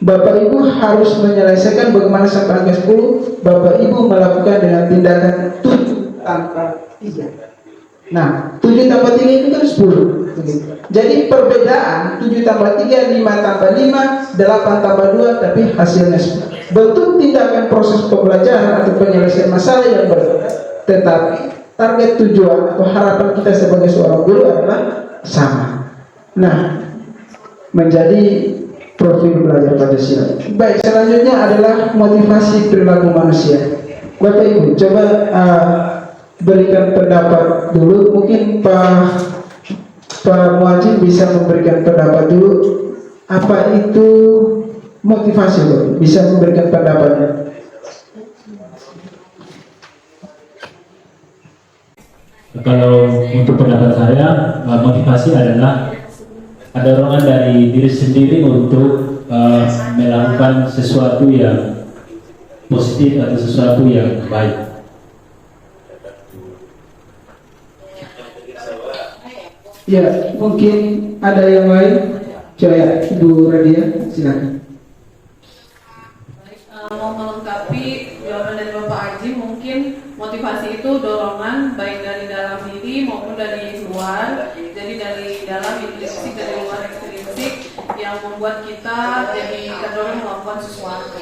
C: Bapak Ibu harus menyelesaikan bagaimana sampai angka 10. Bapak Ibu melakukan dengan tindakan 7 tambah 3. Nah, 7 tambah 3 itu kan 10. Jadi perbedaan 7 tambah 3, 5 tambah 5, 8 tambah 2, tapi hasilnya 10. Bentuk tindakan proses pembelajaran atau penyelesaian masalah yang berbeda, tetapi target tujuan atau harapan kita sebagai seorang guru adalah sama. Nah, menjadi profil belajar Pancasila. Baik, selanjutnya adalah motivasi perilaku manusia. Bapak Ibu, coba berikan pendapat dulu. Mungkin Pak Muajib bisa memberikan pendapat dulu. Apa itu motivasi, Bapak? Bisa memberikan pendapatnya.
E: Kalau untuk pendapat saya, motivasi adalah ada dorongan dari diri sendiri untuk melakukan sesuatu yang positif atau sesuatu yang baik.
C: Ya, mungkin ada yang lain. Coba Ibu Radia, silakan.
F: Mau melengkapi jawaban dari Bapak Haji, mungkin motivasi itu dorongan baik dari dalam diri maupun dari luar. Jadi dari dalam intrinsik, dari luar ekstrinsik yang membuat kita jadi terdorong melakukan sesuatu.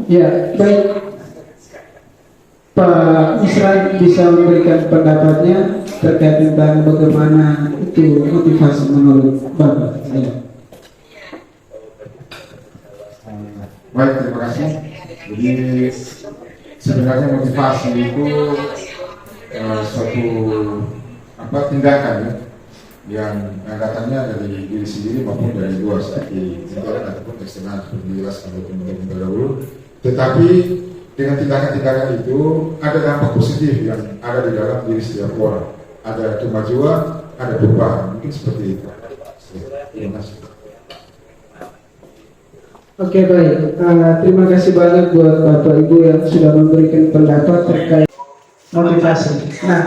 C: Ya, baik. Pak Misran bisa memberikan pendapatnya terkait tentang bagaimana itu motivasi menurut Bapak. Ya.
D: Baik, terima kasih. Jadi sebenarnya motivasi itu suatu tindakan yang datangnya dari diri sendiri maupun dari luar seperti tindakan ataupun eksternal seperti dijelaskan oleh pendahulu. Tetapi dengan tindakan-tindakan itu ada dampak positif yang ada di dalam diri setiap orang. Ada kemajuan, ada perubahan. Mungkin seperti itu. Terima kasih.
C: Oke, baik. Terima kasih banyak buat Bapak Ibu yang sudah memberikan pendapat terkait motivasi. Nah,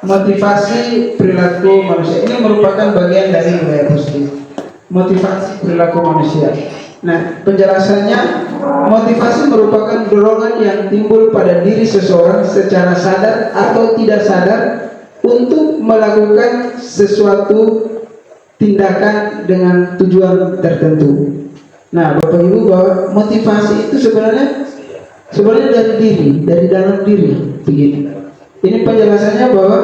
C: motivasi perilaku manusia ini merupakan bagian dari budaya positif. Motivasi perilaku manusia. Nah, penjelasannya, motivasi merupakan dorongan yang timbul pada diri seseorang secara sadar atau tidak sadar untuk melakukan sesuatu tindakan dengan tujuan tertentu. Nah, Bapak Ibu, bahwa motivasi itu sebenarnya dari diri, dari dalam diri, begitu. Ini penjelasannya bahwa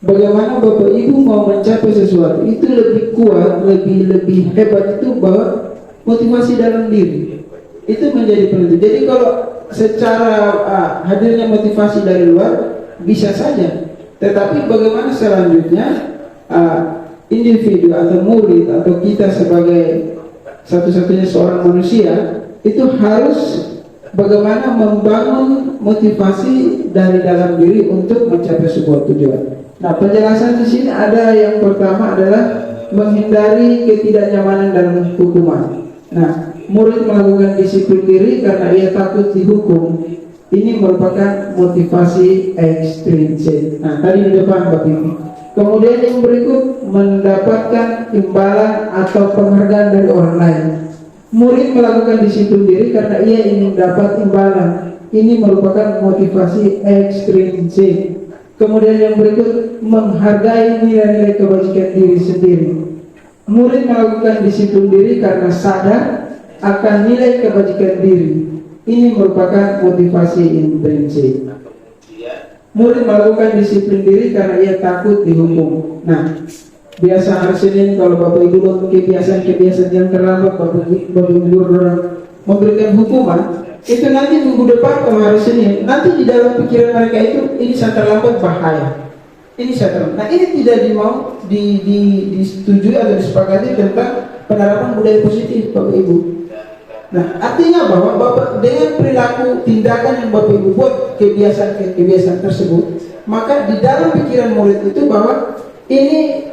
C: bagaimana Bapak Ibu mau mencapai sesuatu itu lebih kuat, lebih hebat itu bahwa motivasi dalam diri itu menjadi penentu. Jadi kalau secara hadirnya motivasi dari luar bisa saja, tetapi bagaimana selanjutnya individu atau murid atau kita sebagai satu-satunya seorang manusia itu harus bagaimana membangun motivasi dari dalam diri untuk mencapai sebuah tujuan. Nah, penjelasan di sini ada yang pertama adalah menghindari ketidaknyamanan dalam hukuman. Nah, murid melakukan disiplin diri karena ia takut dihukum. Ini merupakan motivasi ekstrinsik. Nah, tadi di depan Bapak Ibu. Kemudian yang berikut, mendapatkan imbalan atau penghargaan dari orang lain. Murid melakukan disiplin diri karena ia ingin dapat imbalan. Ini merupakan motivasi ekstrinsik. Kemudian yang berikut, menghargai nilai-nilai kebajikan diri sendiri. Murid melakukan disiplin diri karena sadar akan nilai kebajikan diri. Ini merupakan motivasi intrinsik. Murid melakukan disiplin diri karena ia takut dihukum. Nah, biasa hari Senin kalau Bapak Ibu kebiasaan-kebiasaan yang terlambat Bapak Ibu orang memberikan hukuman, itu nanti minggu depan kalau hari Senin, nanti di dalam pikiran mereka itu ini sangat terlambat bahaya. Ini saya. Nah, ini tidak disetujui atau disepakati tentang penerapan budaya positif, Bapak Ibu. Nah, artinya bahwa Bapak dengan perilaku tindakan yang Bapak Ibu buat kebiasaan tersebut, maka di dalam pikiran murid itu bahwa ini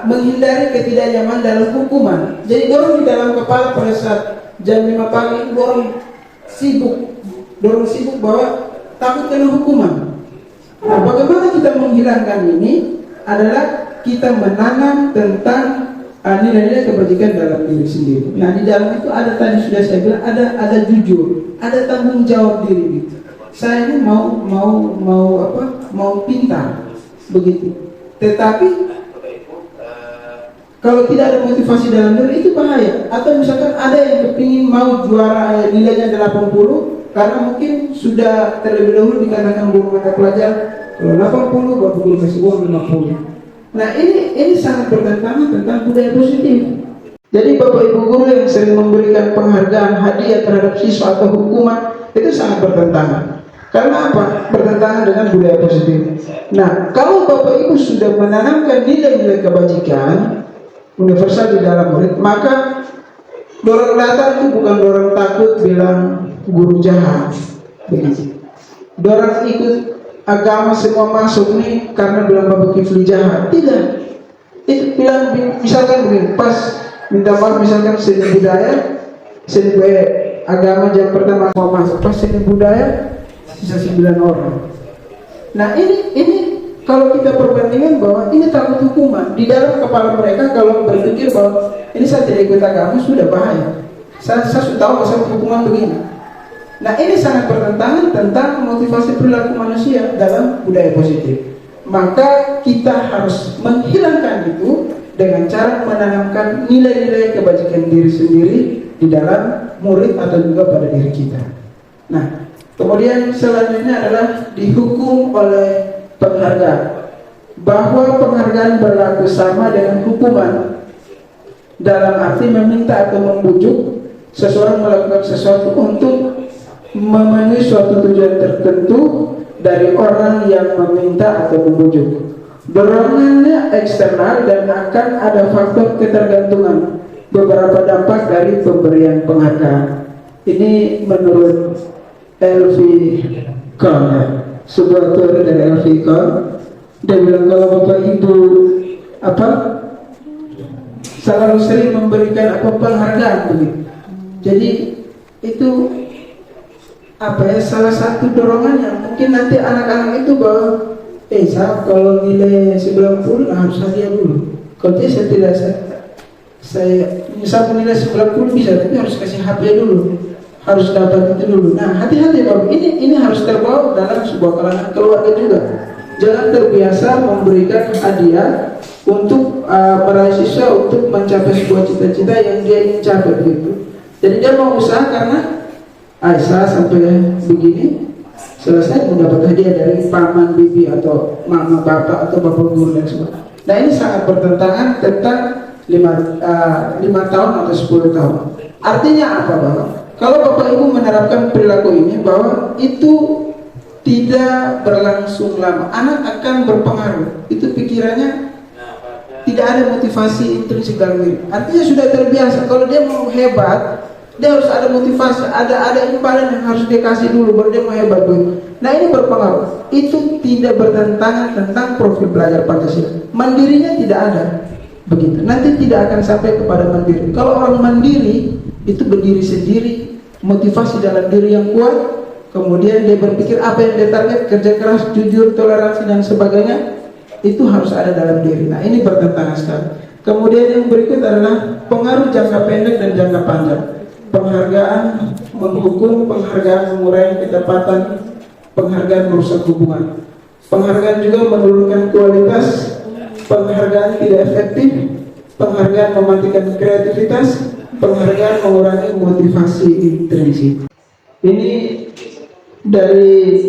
C: menghindari ketidaknyamanan dalam hukuman. Jadi dorong di dalam kepala pada saat jam 5 pagi dorong sibuk bahwa takut kena hukuman. Nah, bagaimana kita menghilangkan ini adalah kita menanam tentang nilai-nilai kebajikan dalam diri sendiri. Nah, di dalam itu ada, tadi sudah saya bilang, ada jujur, ada tanggung jawab diri gitu. Saya ini mau pintar begitu. Tetapi kalau tidak ada motivasi dalam diri itu bahaya. Atau misalkan ada yang kepingin mau juara nilainya 80 karena mungkin sudah terlebih dahulu dikatakan guru mata pelajaran kalau 80 Bapak Guru kasih uang 50. Nah, ini sangat bertentangan tentang budaya positif. Jadi Bapak Ibu guru yang sering memberikan penghargaan hadiah terhadap siswa atau hukuman itu sangat bertentangan. Karena apa? Bertentangan dengan budaya positif. Nah, kalau Bapak Ibu sudah menanamkan nilai-nilai kebajikan universal di dalam murid, maka dorong datang itu bukan dorong takut bilang guru jahat, begitu. Dorong ikut agama semua masuk nih karena bilang Bapak Kifli jahat, tidak. Itu bilang misalkan begini, pas minta maaf misalkan seni budaya, agama jam pertama mau masuk, pas seni budaya sisa 9 orang. Nah ini kalau kita perbandingan bahwa ini takut hukuman di dalam kepala mereka, kalau berpikir bahwa ini saya tidak ikut agama sudah bahaya. Saya sudah tahu pasal hukuman begini. Nah, ini sangat bertentangan tentang motivasi perilaku manusia dalam budaya positif. Maka kita harus menghilangkan itu dengan cara menanamkan nilai-nilai kebajikan diri sendiri di dalam murid atau juga pada diri kita. Nah, kemudian selanjutnya adalah dihukum oleh penghargaan. Bahwa penghargaan berlaku sama dengan hukuman dalam arti meminta atau membujuk seseorang melakukan sesuatu untuk memenuhi suatu tujuan tertentu dari orang yang meminta atau membujuk. Dorongannya eksternal dan akan ada faktor ketergantungan. Beberapa dampak dari pemberian penghargaan. Ini menurut LVK, sebuah teori dari LVK. Dia bilang kalau Bapak Ibu selalu sering memberikan penghargaan begitu. Jadi itu salah satu dorongannya. Mungkin nanti anak-anak itu bahwa saya kalau nilai 90 harus hadiah dulu. Kalau tidak, saya misal nilai 90 bisa, tapi harus kasih hadiah dulu, harus dapat itu dulu. Nah, hati-hati Bapak, ini harus terbawa dalam sebuah kalangan keluarga juga. Jangan terbiasa memberikan hadiah untuk para siswa untuk mencapai sebuah cita-cita yang dia ingin capai begitu. Jadi dia mau usaha karena Aisyah sampai begini selesai mendapat hadiah dari paman, bibi atau mama, bapak atau bapak guru dan sebagainya. Nah, ini sangat bertentangan tentang 5 tahun atau 10 tahun. Artinya apa Bapak? Kalau Bapak Ibu menerapkan perilaku ini, bahwa itu tidak berlangsung lama, anak akan berpengaruh. Itu pikirannya tidak ada motivasi intrinsik dalam diri. Artinya sudah terbiasa. Kalau dia mau hebat, dia harus ada motivasi, ada imbalan yang harus dia kasih dulu baru dia mau hebat dulu. Nah, ini berpengaruh. Itu tidak bertentangan tentang profil belajar Pancasila. Mandirinya tidak ada. Begitu. Nanti tidak akan sampai kepada mandiri. Kalau orang mandiri itu berdiri sendiri, motivasi dalam diri yang kuat, kemudian dia berpikir apa yang dia target, kerja keras, jujur, toleransi dan sebagainya, itu harus ada dalam diri. Nah, ini bertentangan sekali. Kemudian yang berikut adalah pengaruh jangka pendek dan jangka panjang. Penghargaan menghukum, penghargaan mengurangi ketepatan, penghargaan merusak hubungan. Penghargaan juga menurunkan kualitas, penghargaan tidak efektif, penghargaan mematikan kreativitas, penghargaan mengurangi motivasi intrinsik. Ini dari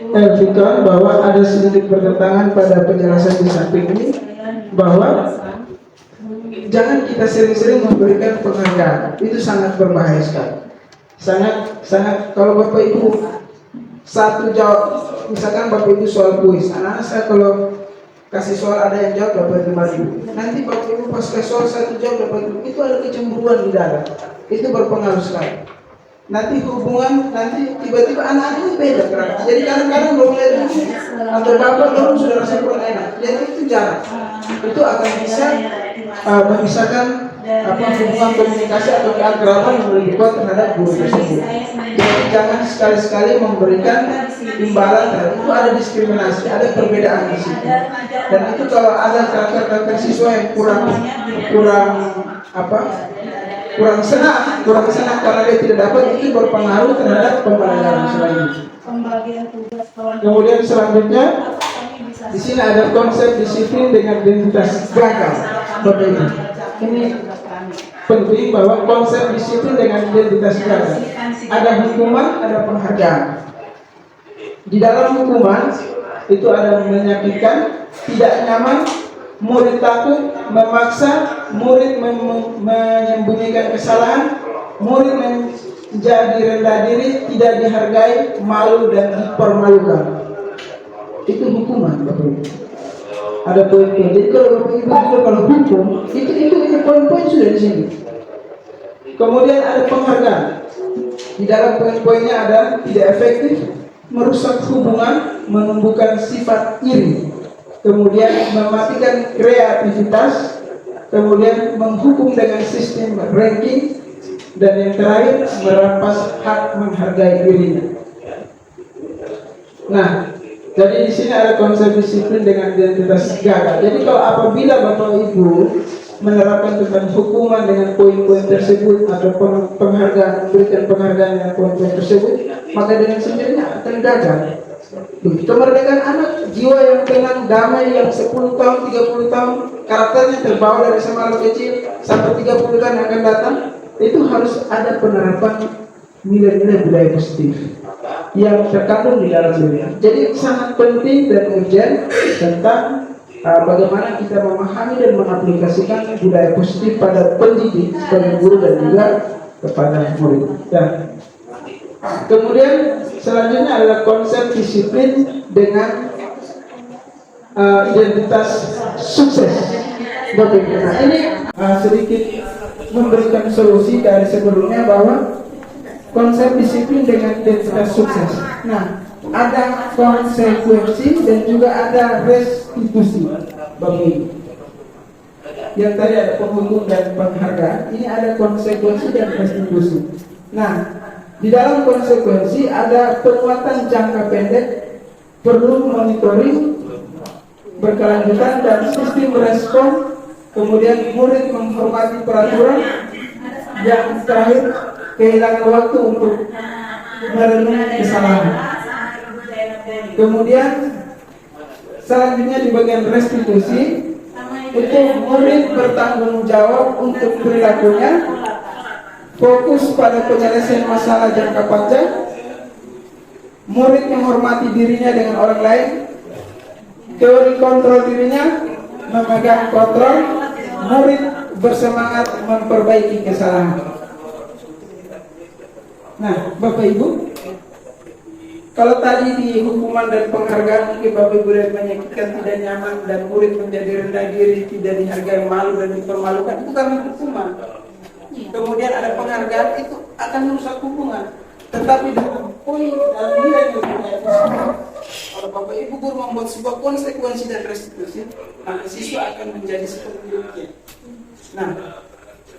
C: LVK bahwa ada sedikit bertentangan pada penjelasan di samping ini, bahwa jangan kita sering-sering memberikan penghargaan. Itu sangat berbahaya sekali. Sangat kalau Bapak Ibu satu jawab, misalkan Bapak Ibu soal kuis, anak-anak saya kalau kasih soal ada yang jawab dapat 5.000. Nanti Bapak Ibu pas kasih soal satu jawab dapat 5.000, itu ada kecemburuan di dalam. Itu berpengaruh sekali. Nanti hubungan, nanti tiba-tiba anak-anak ini beda gerak. Jadi kadang-kadang belum lihat dulu atau bapak belum sudah rasa kurang enak. Jadi itu jarang. Itu akan bisa memisahkan hubungan komunikasi atau keakraban yang lebih kuat terhadap guru tersebut. Jadi jangan sekali-sekali memberikan imbalan terhadap itu, ada diskriminasi, ada perbedaan di situ. Dan itu kalau ada karakter siswa yang kurang senang karena dia tidak dapat, itu berpengaruh terhadap pembelajaran selanjutnya. Kemudian selanjutnya di sini ada konsep disiplin dengan identitas gagal. Bapak Ibu, ini penting bahwa konsep disiplin dengan identitas gagal. Ada hukuman, ada penghargaan. Di dalam hukuman itu ada menyakitkan, tidak nyaman, murid takut, memaksa, murid menyembunyikan kesalahan, murid menjadi rendah diri, tidak dihargai, malu dan dipermalukan. Itu hukuman, Bapak Ibu. Ada poin-poin. Jadi kalau Bapak Ibu kalau hukum, itu poin-poin sudah di sini. Kemudian ada penghargaan. Di dalam poin-poinnya ada tidak efektif, merusak hubungan, menumbuhkan sifat iri, kemudian mematikan kreativitas, kemudian menghukum dengan sistem ranking, dan yang terakhir merampas hak menghargai dirinya. Nah, jadi di sini ada konsep disiplin dengan identitas gagal. Jadi kalau apabila Bapak Ibu menerapkan tentang hukuman dengan poin-poin tersebut atau penghargaan, memberikan penghargaan dengan poin-poin tersebut, maka dengan sendirinya akan gagal. Kemerdekaan anak, jiwa yang tenang, damai, yang 10 tahun, 30 tahun, karakternya terbawa dari semalam kecil sampai 30 tahun yang akan datang, itu harus ada penerapan nilai-nilai budaya positif yang terkandung di dalam dirinya. Jadi sangat penting dan urgent tentang bagaimana kita memahami dan mengaplikasikan budaya positif pada pendidik sebagai guru dan juga kepada murid. Dan kemudian selanjutnya adalah konsep disiplin dengan identitas sukses. Nah, ini sedikit memberikan solusi dari sebelumnya bahwa konsep disiplin dengan identitas sukses. Nah, ada konsekuensi dan juga ada restitusi. Bapak Ibu, yang tadi ada penghukum dan penghargaan, ini ada konsekuensi dan restitusi. Nah, di dalam konsekuensi ada penguatan jangka pendek, perlu monitoring berkelanjutan dan sistem respon, kemudian murid menghormati peraturan, yang terakhir kehilangan waktu untuk merenung kesalahan. Kemudian selanjutnya di bagian restitusi, itu murid bertanggung jawab untuk perilakunya, fokus pada penyelesaian masalah jangka panjang, murid menghormati dirinya dengan orang lain, teori kontrol dirinya, memegang kontrol, murid bersemangat memperbaiki kesalahan. Nah, Bapak Ibu, kalau tadi di hukuman dan penghargaan mungkin Bapak Ibu lihat menyakitkan, tidak nyaman, dan murid menjadi rendah diri, tidak dihargai, malu dan dipermalukan, itu karena hukuman. Kemudian ada penghargaan, itu akan merusak hubungan. Tetapi dengan poin dan nilai kalau Bapak Ibu guru membuat sebuah konsekuensi dan restitusi, maka siswa akan menjadi seperti demikian. Nah,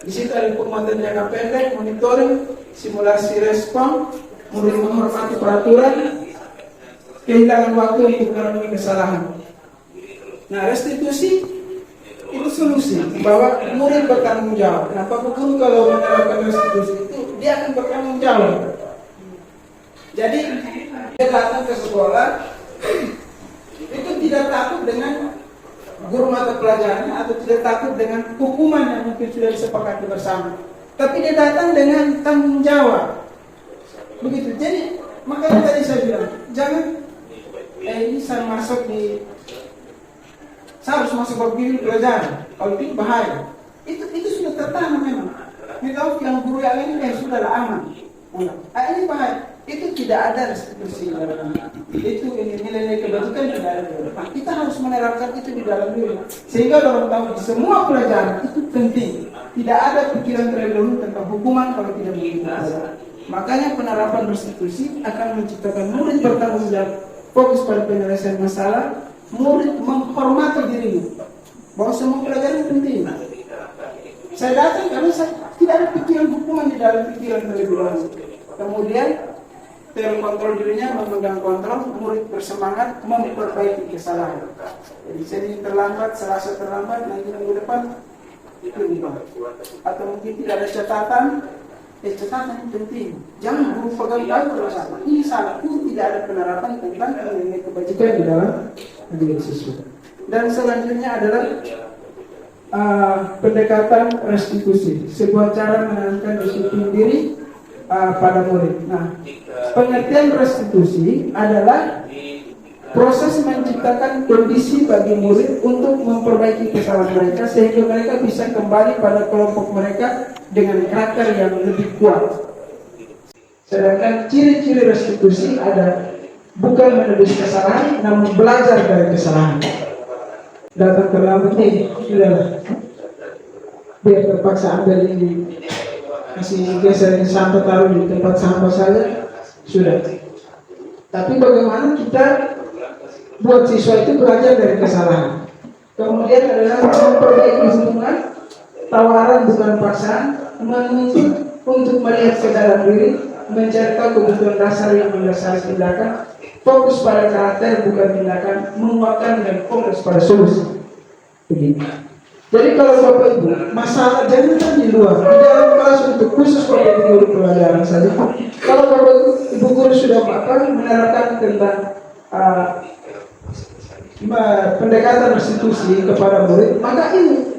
C: di situ ada penguatan jangka pendek, monitoring, simulasi respon, murid menghormati peraturan, kehilangan waktu untuk merenungi kesalahan. Nah, restitusi itu solusi bahwa murid bertanggung jawab. Nah, Bapak Guru kalau menerapkan restitusi itu dia akan bertanggung jawab. Jadi dia datang ke sekolah itu tidak takut dengan guru mata pelajarannya atau tidak takut dengan hukuman yang mungkin sudah disepakati bersama, tapi dia datang dengan tanggung jawab. Begitu. Jadi makanya tadi saya bilang jangan ini saya harus masuk ke bimbing pelajaran. Kalau itu bahaya. Itu sudah tertanam memang. Kalau yang guru yang ini sudah aman. Ini bahaya. Itu tidak ada restitusi dalam itu, ini nilai-nilai kebajikan tidak ada di dalam. Kita harus menerapkan itu di dalam diri sehingga orang tahu di semua pelajaran itu penting. Tidak ada pikiran terlebih dahulu tentang hukuman kalau tidak begitu. Makanya penerapan restitusi akan menciptakan murid bertanggung jawab, fokus pada penyelesaian masalah, murid menghormati dirinya bahwa semua pelajaran penting. Saya datang karena saya tidak ada pikiran hukuman di dalam pikiran terlebih dahulu. Kemudian teori kontrol dirinya, memegang kontrol, murid bersemangat memperbaiki kesalahan. Jadi Senin terlambat, Selasa terlambat, nanti minggu depan itu dibahas. Atau mungkin tidak ada catatan, catatan yang penting. Jangan guru pegang tahu bersama. Ini salah, itu tidak ada penerapan tentang nilai kebajikan di dalam diri siswa. Dan selanjutnya adalah pendekatan restitusi, sebuah cara menanamkan disiplin diri pada murid. Nah, pengertian restitusi adalah proses menciptakan kondisi bagi murid untuk memperbaiki kesalahan mereka sehingga mereka bisa kembali pada kelompok mereka dengan karakter yang lebih kuat. Sedangkan ciri-ciri restitusi ada bukan menebus kesalahan, namun belajar dari kesalahan. Datang terlambat sudah biar terpaksa ambil ini, kasih geser ini sampah taruh di tempat sampah saja sudah. Tapi bagaimana kita buat siswa itu belajar dari kesalahan. Kemudian adalah memperbaiki hubungan, tawaran bukan paksaan, menuntut untuk melihat ke dalam diri, mencari tahu kebutuhan dasar yang mendasari tindakan, fokus pada karakter bukan tindakan, menguatkan dan fokus pada solusi. Begitu. Jadi kalau Bapak Ibu, masalah jangan di luar, di dalam kelas untuk khusus Bapak Ibu guru pelajaran saja. Kalau Bapak Ibu guru sudah menerapkan tentang pendekatan restitusi kepada murid, maka ini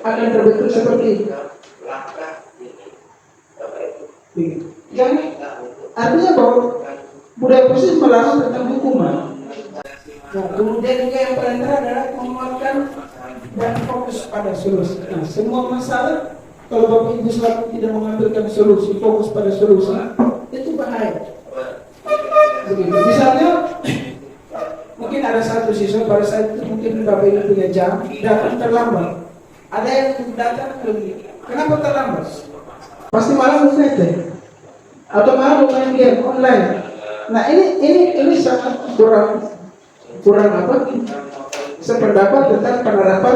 C: akan terbentuk seperti ini. Jangan artinya bahwa budaya positif melarang tentang hukuman. Nah, kemudian juga yang paling terakhir adalah menguatkan dan fokus pada solusi. Nah, semua masalah kalau Bapak Ibu selalu tidak mengambilkan solusi, fokus pada solusi, itu bahaya. Begitu. Misalnya mungkin ada satu siswa pada saat itu mungkin Bapak Ibu punya jam, datang terlambat. Ada yang datang lebih. Kenapa terlambat? Pasti malam mengete. atau mau main game online. Nah ini sangat kurang apa? Sependapat tentang penerapan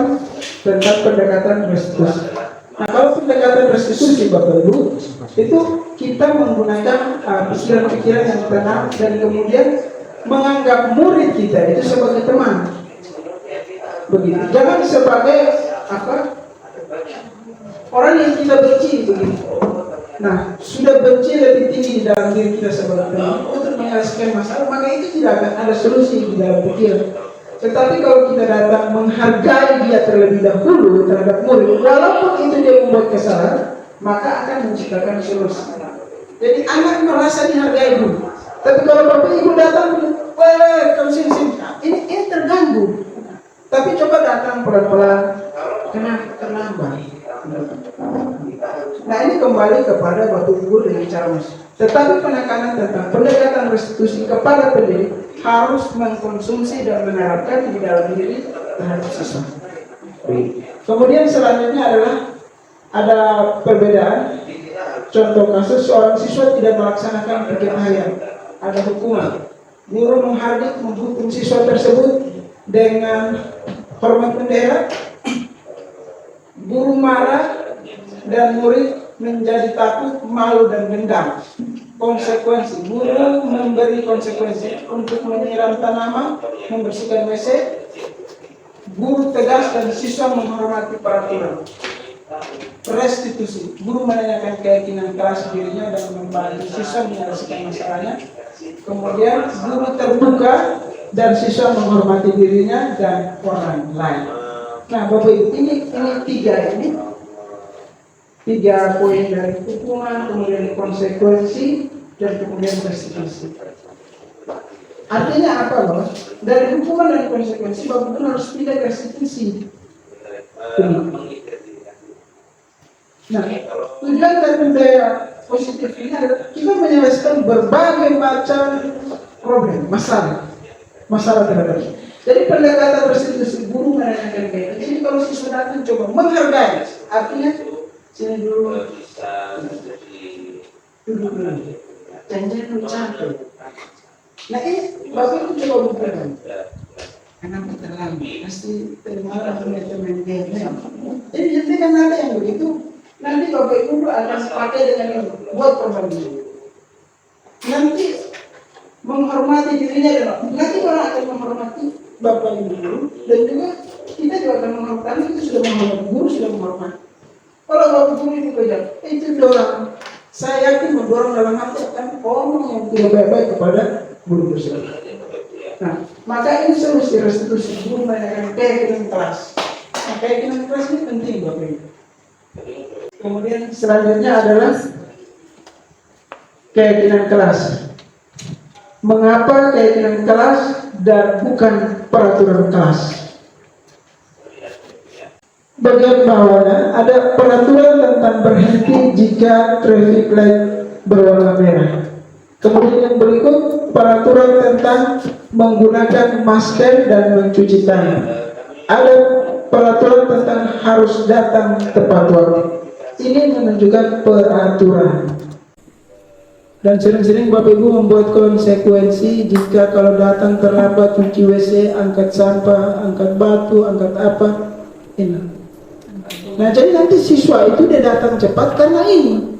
C: tentang pendekatan restitusi. Nah, kalau pendekatan restitusi Bapak Ibu, itu kita menggunakan pikiran-pikiran yang tenang dan kemudian menganggap murid kita itu sebagai teman. Begitu. Jangan sebagai orang yang kita benci begitu. Nah, sudah benci lebih tinggi di dalam diri kita sebagai teman untuk menyelesaikan masalah, maka itu tidak akan ada solusi di dalam pikiran. Tetapi kalau kita datang menghargai dia terlebih dahulu terhadap murid, walaupun itu dia membuat kesalahan, maka akan menciptakan solusi. Jadi anak merasa dihargai dulu. Tapi kalau Bapak Ibu datang, kamu sini, ini terganggu. Tapi coba datang pelan-pelan, kenapa? Nah ini kembali kepada Bapak Ibu dengan cara musik. Tetapi penekanan tentang pendekatan restitusi kepada pendidik harus mengkonsumsi dan menerapkan di dalam diri terhadap siswa. Kemudian selanjutnya adalah ada perbedaan. Contoh kasus seorang siswa tidak melaksanakan kegiatan harian, ada hukuman. Guru menghukum siswa tersebut dengan hormat bendera. Guru marah dan murid menjadi takut, malu dan dendam. Konsekuensi, guru memberi konsekuensi untuk menyiram tanaman, membersihkan WC. Guru tegas dan siswa menghormati peraturan. Restitusi, guru menanyakan keyakinan kelas dirinya dan membantu siswa menyelesaikan masalahnya. Kemudian guru terbuka dan siswa menghormati dirinya dan orang lain. Nah, Bapak Ibu, ini tiga poin dari hukuman, kemudian konsekuensi, dan kemudian restitusi. Artinya apa loh? Dari hukuman dan konsekuensi Bapak Ibu harus pindah ke restitusi. Nah, tujuan dari budaya positif ini adalah kita menyelesaikan berbagai macam problem, masalah terhadap. Jadi pendekatan restitusi, guru menanyakan kayak gitu. Jadi kalau siswa datang coba menghargai, artinya sini dulu, duduk dulu, janjian dulu capek. Nah ini Bapak Ibu coba buktikan. Kenapa terlambat? Pasti termarah punya teman game. Jadi nanti kan ada yang begitu. Nanti Bapak Ibu akan pakai dengan ini buat perbandingan. Nanti menghormati dirinya dan nanti orang akan menghormati Bapak Ibu dan juga kita juga akan menghormati. Kita sudah menghormati guru, sudah menghormati. Kalau Bapak Ibu itu kerja, itu dorong. Saya yakin mendorong dalam hati akan ngomong yang tidak baik-baik kepada guru tersebut. Nah, maka ini solusi restitusi guru menanyakan keyakinan kelas. Nah, keyakinan kelas ini penting Bapak Ibu. Kemudian selanjutnya adalah keyakinan kelas. Mengapa keyakinan kelas dan bukan peraturan kelas? Bagian bawahnya ada peraturan tentang berhenti jika traffic light berwarna merah. Kemudian yang berikut peraturan tentang menggunakan masker dan mencuci tangan. Ada peraturan tentang harus datang tepat waktu. Ini menunjukkan peraturan. Dan sering-sering Bapak Ibu membuat konsekuensi jika kalau datang terlambat cuci WC, angkat sampah, angkat batu, angkat apa. Ini. Nah jadi nanti siswa itu dia datang cepat karena ini.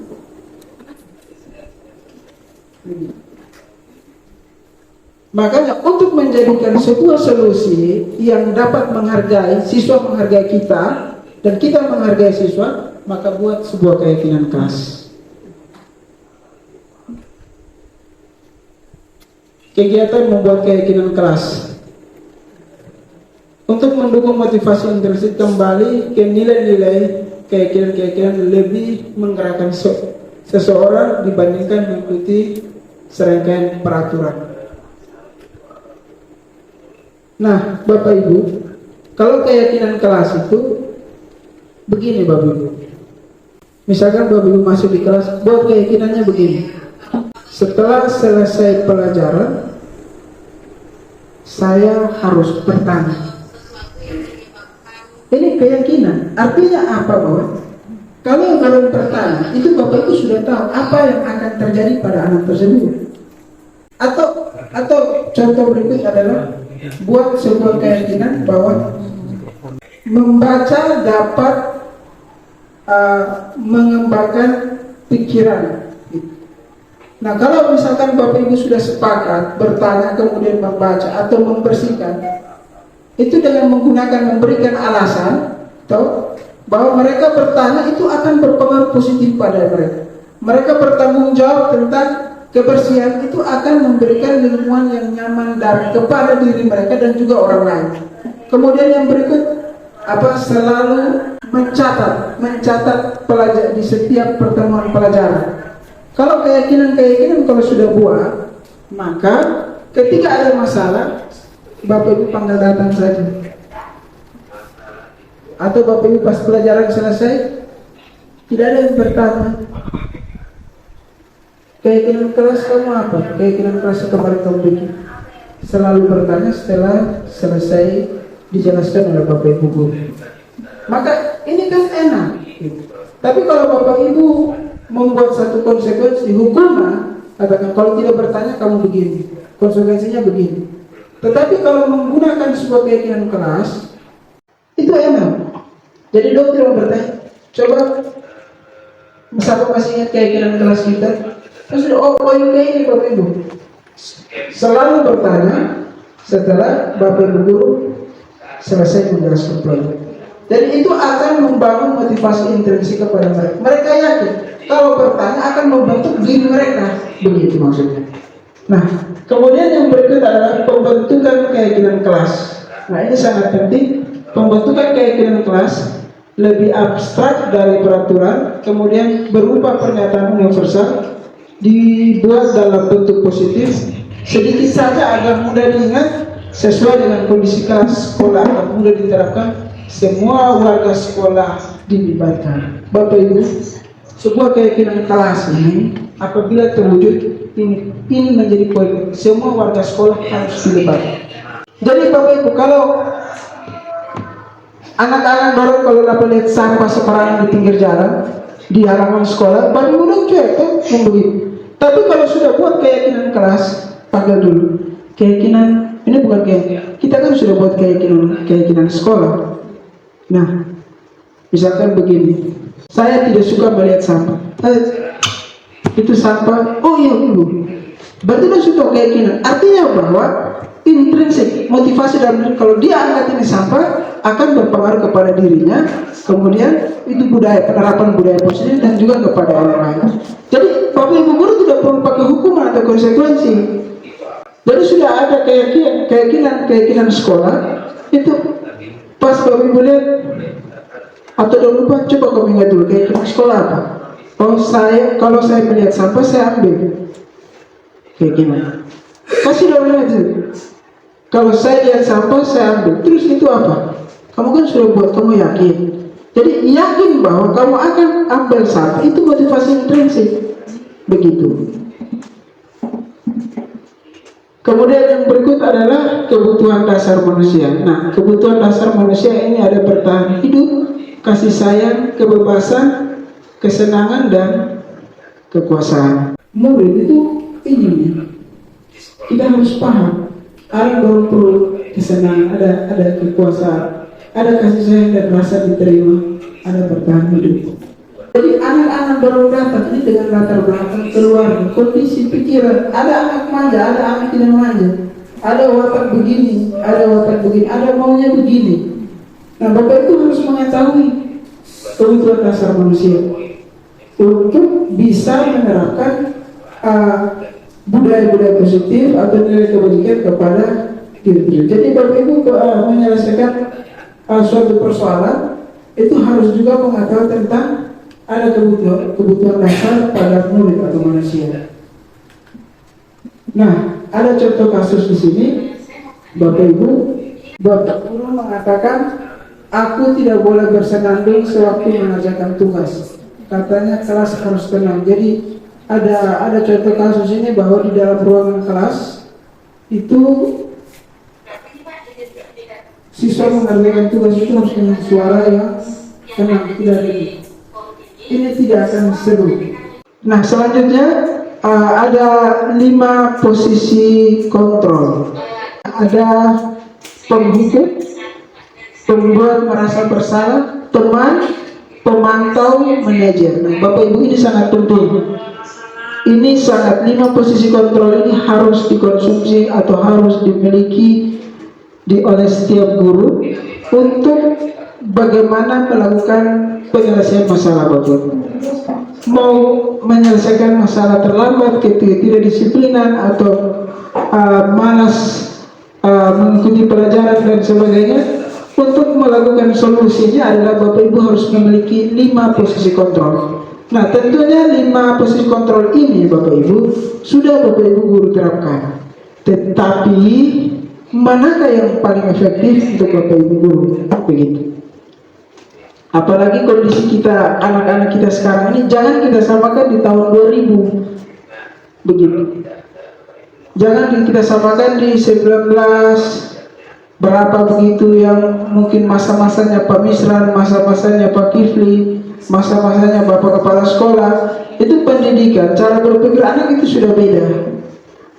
C: Makanya untuk menjadikan sebuah solusi yang dapat menghargai, siswa menghargai kita dan kita menghargai siswa, maka buat sebuah keyakinan kelas. Kegiatan membuat keyakinan kelas untuk mendukung motivasi intrinsit kembali ke nilai-nilai keyakinan-keyakinan lebih menggerakkan seseorang dibandingkan mengikuti serangkaian peraturan. Nah, Bapak Ibu, kalau keyakinan kelas itu begini Bapak Ibu. Misalkan Bapak Ibu masuk di kelas, buat keyakinannya begini. Setelah selesai pelajaran, saya harus bertanya. Ini keyakinan. Artinya apa, Bapak? Kalau kalian bertanya, itu Bapak Ibu sudah tahu apa yang akan terjadi pada anak tersebut. Atau contoh berikut adalah buat sebuah keyakinan bahwa membaca dapat mengembangkan pikiran. Nah, kalau misalkan Bapak Ibu sudah sepakat bertanya kemudian membaca atau membersihkan, itu dengan menggunakan memberikan alasan atau bahwa mereka bertanya itu akan berpengaruh positif pada mereka. Mereka bertanggung jawab tentang kebersihan, itu akan memberikan lingkungan yang nyaman dan kepada diri mereka dan juga orang lain. Kemudian yang berikut, selalu mencatat pelajar di setiap pertemuan pelajaran. Kalau keyakinan kalau sudah buat, maka ketika ada masalah, Bapak Ibu panggil datang saja. Atau Bapak Ibu pas pelajaran selesai, tidak ada yang bertanya, keyakinan kelas kamu apa? Keyakinan kelas kemarin kamu bikin. Selalu bertanya setelah selesai dijelaskan oleh Bapak Ibu guru. Maka ini kan enak. Tapi kalau Bapak Ibu membuat satu konsekuensi hukuman, katakan kalau tidak bertanya kamu begini, konsekuensinya begini. Tetapi kalau menggunakan sebuah keyakinan kelas, itu enak. Jadi dokter yang bertanya, coba misalnya masih ingat keyakinan kelas kita, terus kayak ini Bapak Ibu selalu bertanya setelah Bapak Ibu guru selesai menjelaskan pelajaran. Jadi itu akan membangun motivasi intrinsik kepada mereka. Mereka yakin kalau bertanya akan membentuk diri mereka, begitu maksudnya. Nah, kemudian yang berikut adalah pembentukan keyakinan kelas. Nah, ini sangat penting. Pembentukan keyakinan kelas lebih abstrak dari peraturan, kemudian berupa pernyataan universal, dibuat dalam bentuk positif, sedikit saja agar mudah diingat, sesuai dengan kondisi kelas sekolah agar mudah diterapkan. Semua warga sekolah dilibatkan. Bapak Ibu, sebuah keyakinan kelas ini apabila terwujud, ini menjadi poin. Semua warga sekolah harus dilibatkan. Jadi Bapak Ibu, kalau anak-anak baru kalau dapat lihat sampah sembarangan di pinggir jalan, di halaman sekolah, baru udah cuek tuh membegitu. Tapi kalau sudah buat keyakinan kelas, panggil dulu. Keyakinan ini bukan keyakinan. Kita kan sudah buat keyakinan sekolah. Nah, misalkan begini, saya tidak suka melihat sampah. Itu sampah. Oh iya dulu. Berarti dia sudah keyakinan. Artinya bahwa intrinsik motivasi dalam diri, kalau dia angkat ini sampah akan berpengaruh kepada dirinya, kemudian itu penerapan budaya positif dan juga kepada orang lain. Jadi Bapak Ibu guru tidak perlu pakai hukuman atau konsekuensi. Jadi sudah ada keyakinan sekolah itu. Pas Bapak Ibu lihat atau udah lupa, coba kamu ingat dulu keyakinan sekolah apa? Kalau saya melihat sampah saya ambil. Keyakinan. Kasih dong aja. Kalau saya lihat sampah saya ambil. Terus itu apa? Kamu kan sudah buat kamu yakin. Jadi yakin bahwa kamu akan ambil sampah, itu motivasi intrinsik. Begitu. Kemudian yang berikut adalah kebutuhan dasar manusia. Nah, kebutuhan dasar manusia ini ada bertahan hidup, kasih sayang, kebebasan, kesenangan, dan kekuasaan. Murid itu ini, kita harus paham. Ada baru perlu kesenangan, ada kekuasaan, ada kasih sayang dan rasa diterima, ada bertahan hidup. Jadi anak-anak baru datang ini dengan latar belakang keluarga, kondisi pikiran. Ada anak manja, ada anak tidak manja. Ada watak begini, ada maunya begini. Nah, Bapak itu harus mengetahui kebutuhan dasar manusia untuk bisa menerapkan budaya-budaya positif atau nilai kebajikan kepada diri. Jadi Bapak Ibu menyelesaikan suatu persoalan itu harus juga mengetahui tentang ada kebutuhan dasar pada murid atau manusia. Nah, ada contoh kasus di sini. Bapak guru mengatakan, aku tidak boleh bersenandung sewaktu mengerjakan tugas. Katanya kelas harus tenang. Jadi ada contoh kasus ini bahwa di dalam ruangan kelas itu siswa mengerjakan tugas itu harus dengan suara yang tenang, tidak ribut. ini tidak akan seru. Nah, selanjutnya ada 5 posisi kontrol. Ada penghukum, pembuat merasa bersalah, teman, pemantau, manajer. Nah, Bapak Ibu, ini sangat penting. Ini sangat 5 posisi kontrol ini harus dikonsumsi atau harus dimiliki oleh setiap guru untuk bagaimana melakukan penyelesaian masalah Bapak Ibu. Mau menyelesaikan masalah terlambat, ketidakdisiplinan atau malas mengikuti pelajaran dan sebagainya, untuk melakukan solusinya adalah Bapak Ibu harus memiliki 5 posisi kontrol. Nah, tentunya 5 posisi kontrol ini Bapak Ibu sudah Bapak Ibu guru terapkan. Tetapi manakah yang paling efektif untuk Bapak Ibu guru? Begitu. Apalagi kondisi kita, anak-anak kita sekarang ini, jangan kita samakan di tahun 2000. Begitu. Jangan kita samakan di 19 berapa begitu, yang mungkin masa-masanya Pak Misran, masa-masanya Pak Kifli, masa-masanya Bapak Kepala Sekolah. Itu pendidikan, cara berpikir anak itu sudah beda.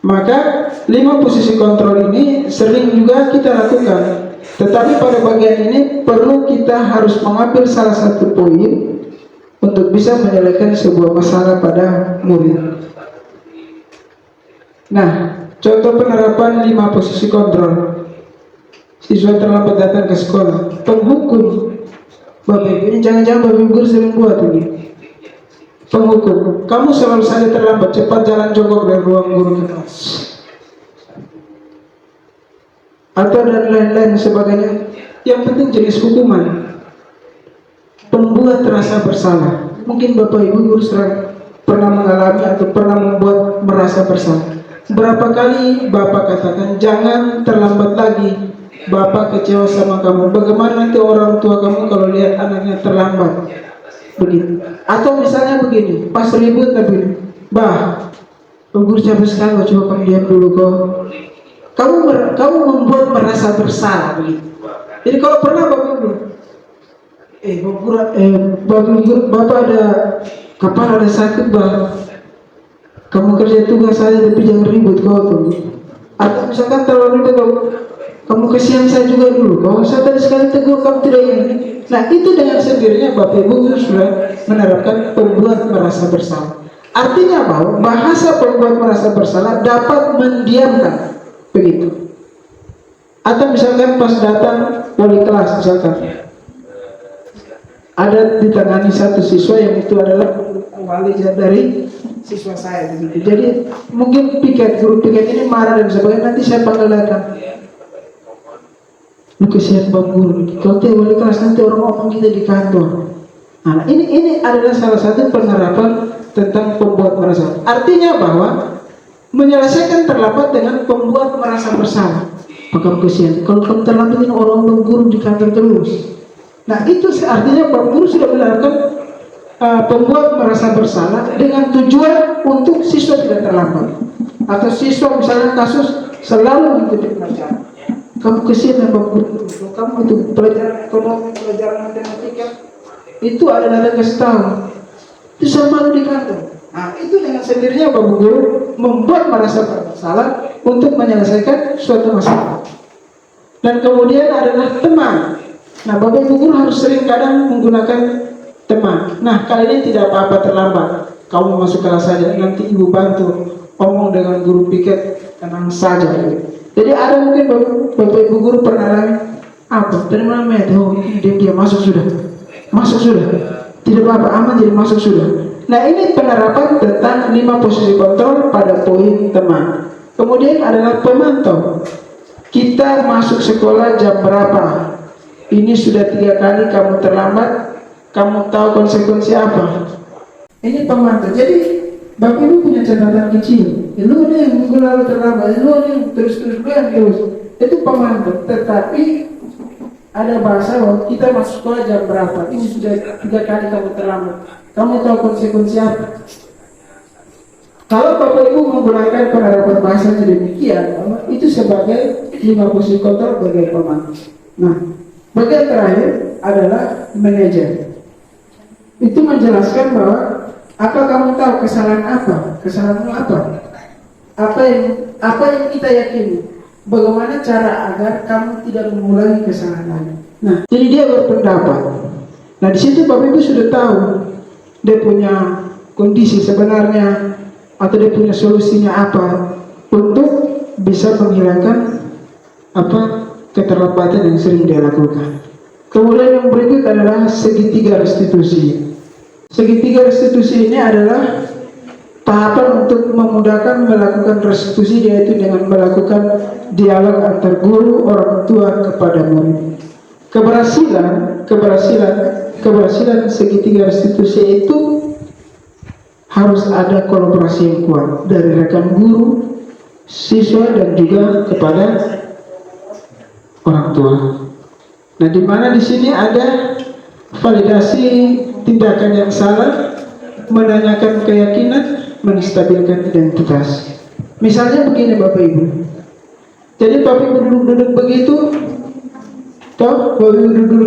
C: Maka 5 posisi kontrol ini sering juga kita lakukan. Tetapi pada bagian ini perlu kita harus mengambil salah satu poin untuk bisa menyelesaikan sebuah masalah pada murid. Nah, contoh penerapan 5 posisi kontrol. Siswa terlambat datang ke sekolah. Penghukum. Bapak Ibu, ini jangan-jangan Bapak Ibu sering buat ini. Penghukum. Kamu selalu saja terlambat, cepat jalan jongkok dari ruang guru ke kelas. Atau dan lain-lain sebagainya. Yang penting jenis hukuman. Pembuat rasa bersalah. Mungkin Bapak Ibu guru sering pernah mengalami atau pernah membuat merasa bersalah. Berapa kali Bapak katakan jangan terlambat lagi, Bapak kecewa sama kamu. Bagaimana nanti orang tua kamu kalau lihat anaknya terlambat? Begitu. Atau misalnya begini, pas ribut begini, bah, guru capek sekali, coba kamu diam dulu kok. Kamu membuat merasa bersalah begitu. Jadi kalau pernah Bapak ada kepala ada sakit, bah, kamu kerja tugas saja tapi jangan ribut kau tuh. Atau misalkan terlalu ribut, kamu kesian saya juga dulu. Kalau saya tadi sekali tegur kamu tidak ini. Nah, itu dengan sendirinya Bapak Ibu sudah menerapkan pembuat merasa bersalah. Artinya bahwa bahasa pembuat merasa bersalah dapat mendiamkan. Begitu. Atau misalkan pas datang wali kelas, misalkan ada ditangani satu siswa yang itu adalah wali dari siswa saya begitu. Jadi mungkin guru piket ini marah dan sebagainya, nanti saya panggil datang. Lu kesian bang guru, kalau tidak wali kelas nanti orang ngomong kita di kantor. Nah, ini adalah salah satu penerapan tentang pembuat merasa. Artinya bahwa menyelesaikan terlambat dengan pembuat merasa bersalah. Maka kesian, kalau kamu terlambat ini orang guru di kantor terus. Nah, itu artinya Pak Guru sudah menerapkan pembuat merasa bersalah dengan tujuan untuk siswa tidak terlambat. Atau siswa misalnya kasus selalu mengikuti pelajaran. Kamu kesian ya Pak Guru, kamu itu pelajaran ekonomi, pelajaran matematika itu adalah tugas tahun. Itu sama di kantor. Nah, itu dengan sendirinya Pak Guru membuat merasa bersalah untuk menyelesaikan suatu masalah. Dan kemudian adalah teman. Nah, Bapak Ibu guru harus sering kadang menggunakan teman. Nah, kali ini tidak apa-apa terlambat. Kamu masuk kelas saja, nanti Ibu bantu omong dengan guru piket, tenang saja. Jadi ada mungkin Bapak Ibu guru pernah alami apa? Terima kasih. Oh, dia masuk sudah. Masuk sudah. Tidak apa-apa, aman jadi masuk sudah. Nah, ini penerapan tentang 5 posisi kontrol pada poin teman. Kemudian adalah pemantau. Kita masuk sekolah jam berapa? Ini sudah 3 kali kamu terlambat, kamu tahu konsekuensi apa? Ini pemantau. Jadi Bapak Ibu punya catatan kecil. Lu nih yang minggu lalu terlambat, lu nih terus. Itu pemantau. Tetapi ada bahasa bahwa kita masuk sekolah jam berapa? Ini sudah 3 kali kamu terlambat. Kamu tahu konsekuensi apa? Kalau Bapak Ibu menggunakan penerapan bahasanya demikian, itu sebagai 5 posisi kontrol bagian pemantau. Nah, bagian terakhir adalah manajer. itu menjelaskan bahwa apa kamu tahu kesalahan apa, kesalahanmu apa, apa yang kita yakini, bagaimana cara agar kamu tidak mengulangi kesalahan lagi. Nah, jadi dia berpendapat. Nah, di situ Bapak Ibu sudah tahu dia punya kondisi sebenarnya atau dia punya solusinya apa untuk bisa menghilangkan keterlambatan yang sering dia lakukan. Kemudian yang berikut adalah segitiga restitusi. Segitiga restitusi ini adalah tahapan untuk memudahkan melakukan restitusi, yaitu dengan melakukan dialog antar guru, orang tua kepada murid. Keberhasilan segitiga restitusi itu harus ada kolaborasi yang kuat dari rekan guru, siswa, dan juga kepada orang tua. Nah, di mana di sini ada validasi tindakan yang salah, menanyakan keyakinan, menstabilkan identitas. Misalnya begini Bapak Ibu. Jadi Bapak Ibu duduk-duduk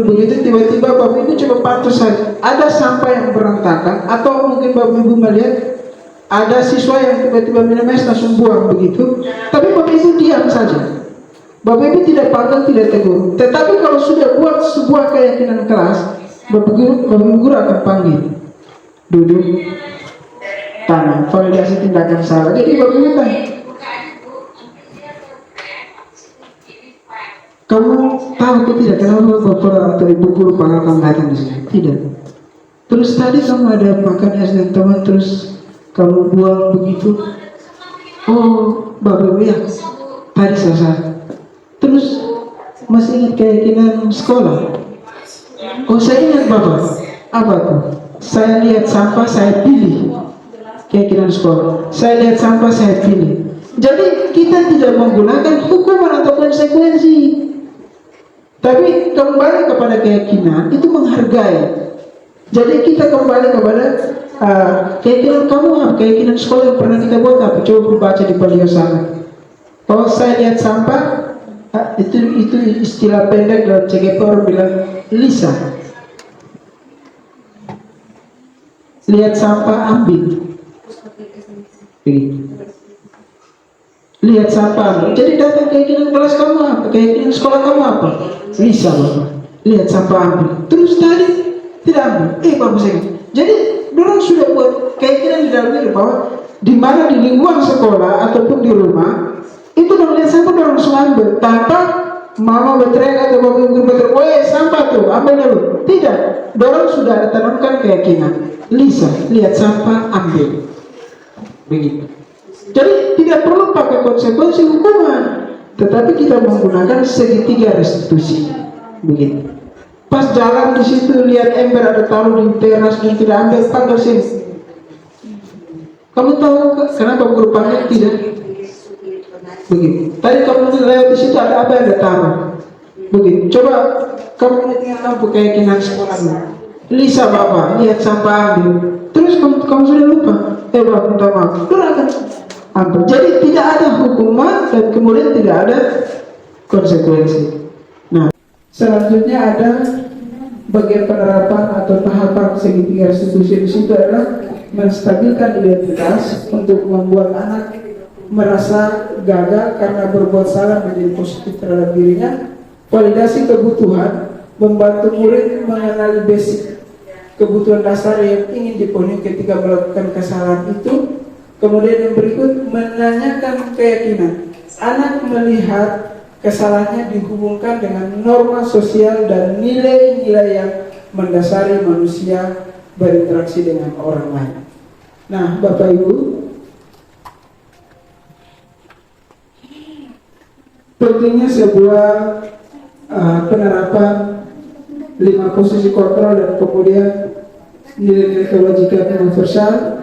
C: begitu, tiba-tiba Bapak Ibu coba pantau saja. Ada sampah yang berantakan, atau mungkin Bapak Ibu melihat ada siswa yang tiba-tiba minum es langsung buang begitu. Tapi Bapak Ibu diam saja. Bapak Ibu tidak panggil, tidak tegur. Tetapi kalau sudah buat sebuah keyakinan keras, Bapak Ibu guru akan panggil, duduk, tangan, validasi tindakan salah. Jadi Bapak Ibu tanya, kamu tahu atau tidak kenapa Bapak atau Ibu guru panggil kamu datang di sini? Tidak. Terus tadi kamu ada makan es dan teman, terus kamu buang begitu. Oh, Bapak Ibu ya, tadi selesai. Terus masih ingat keyakinan sekolah? Oh, saya ingat Bapak. Apa tuh? Saya lihat sampah, saya pilih. Keyakinan sekolah. Saya lihat sampah, saya pilih. Jadi kita tidak menggunakan hukuman atau konsekuensi, tapi kembali kepada keyakinan, itu menghargai. Jadi kita kembali kepada keyakinan kamu apa? Keyakinan sekolah yang pernah kita buat apa? Coba baca di Palio sana. Kalau saya lihat sampah, itu istilah pendek dalam CGP orang bilang Lisa. Lihat sampah, ambil. Lihat sampah, ambil. Jadi datang keyakinan kelas kamu apa? Keyakinan sekolah kamu apa? Lisa Bapak. Lihat sampah, ambil. Terus tadi tidak ambil. Bapak saya. Jadi orang sudah buat keyakinan di dalam diri bahwa di mana di lingkungan sekolah ataupun di rumah itu orang lihat sampah orang langsung ambil tanpa mama berteriak atau bapak ibu berteriak, "Woi, sampah tuh, ambil dulu." Tidak, orang sudah ada tanamkan keyakinan. Lisa, lihat sampah, ambil. Begitu. Jadi tidak perlu pakai konsekuensi hukuman, tetapi kita menggunakan segitiga restitusi. Begitu. Pas jalan di situ lihat ember ada taruh di teras dan tidak ambil, panggil sini. Kamu tahu kenapa guru panggil tidak? Begitu. Tadi kamu lewat di situ ada apa yang ada taruh. Begitu. Coba kamu ingat kamu keyakinan sekolahmu. Lisa Bapak, lihat sampah, ambil. Terus kamu sudah lupa. Bapak minta maaf. Lu akan ambil. Jadi tidak ada hukuman dan kemudian tidak ada konsekuensi. Nah, selanjutnya ada bagian penerapan atau tahapan segitiga restitusi. Di situ adalah menstabilkan identitas untuk membuat anak merasa gagal karena berbuat salah menjadi positif terhadap dirinya. Validasi kebutuhan, membantu murid mengenali basic kebutuhan dasar yang ingin dipenuhi ketika melakukan kesalahan itu. Kemudian yang berikut, menanyakan keyakinan. Anak melihat kesalahannya dihubungkan dengan norma sosial dan nilai-nilai yang mendasari manusia berinteraksi dengan orang lain. Nah, Bapak Ibu, pentingnya sebuah penerapan 5 posisi kontrol dan kemudian nilai-nilai kewajiban universal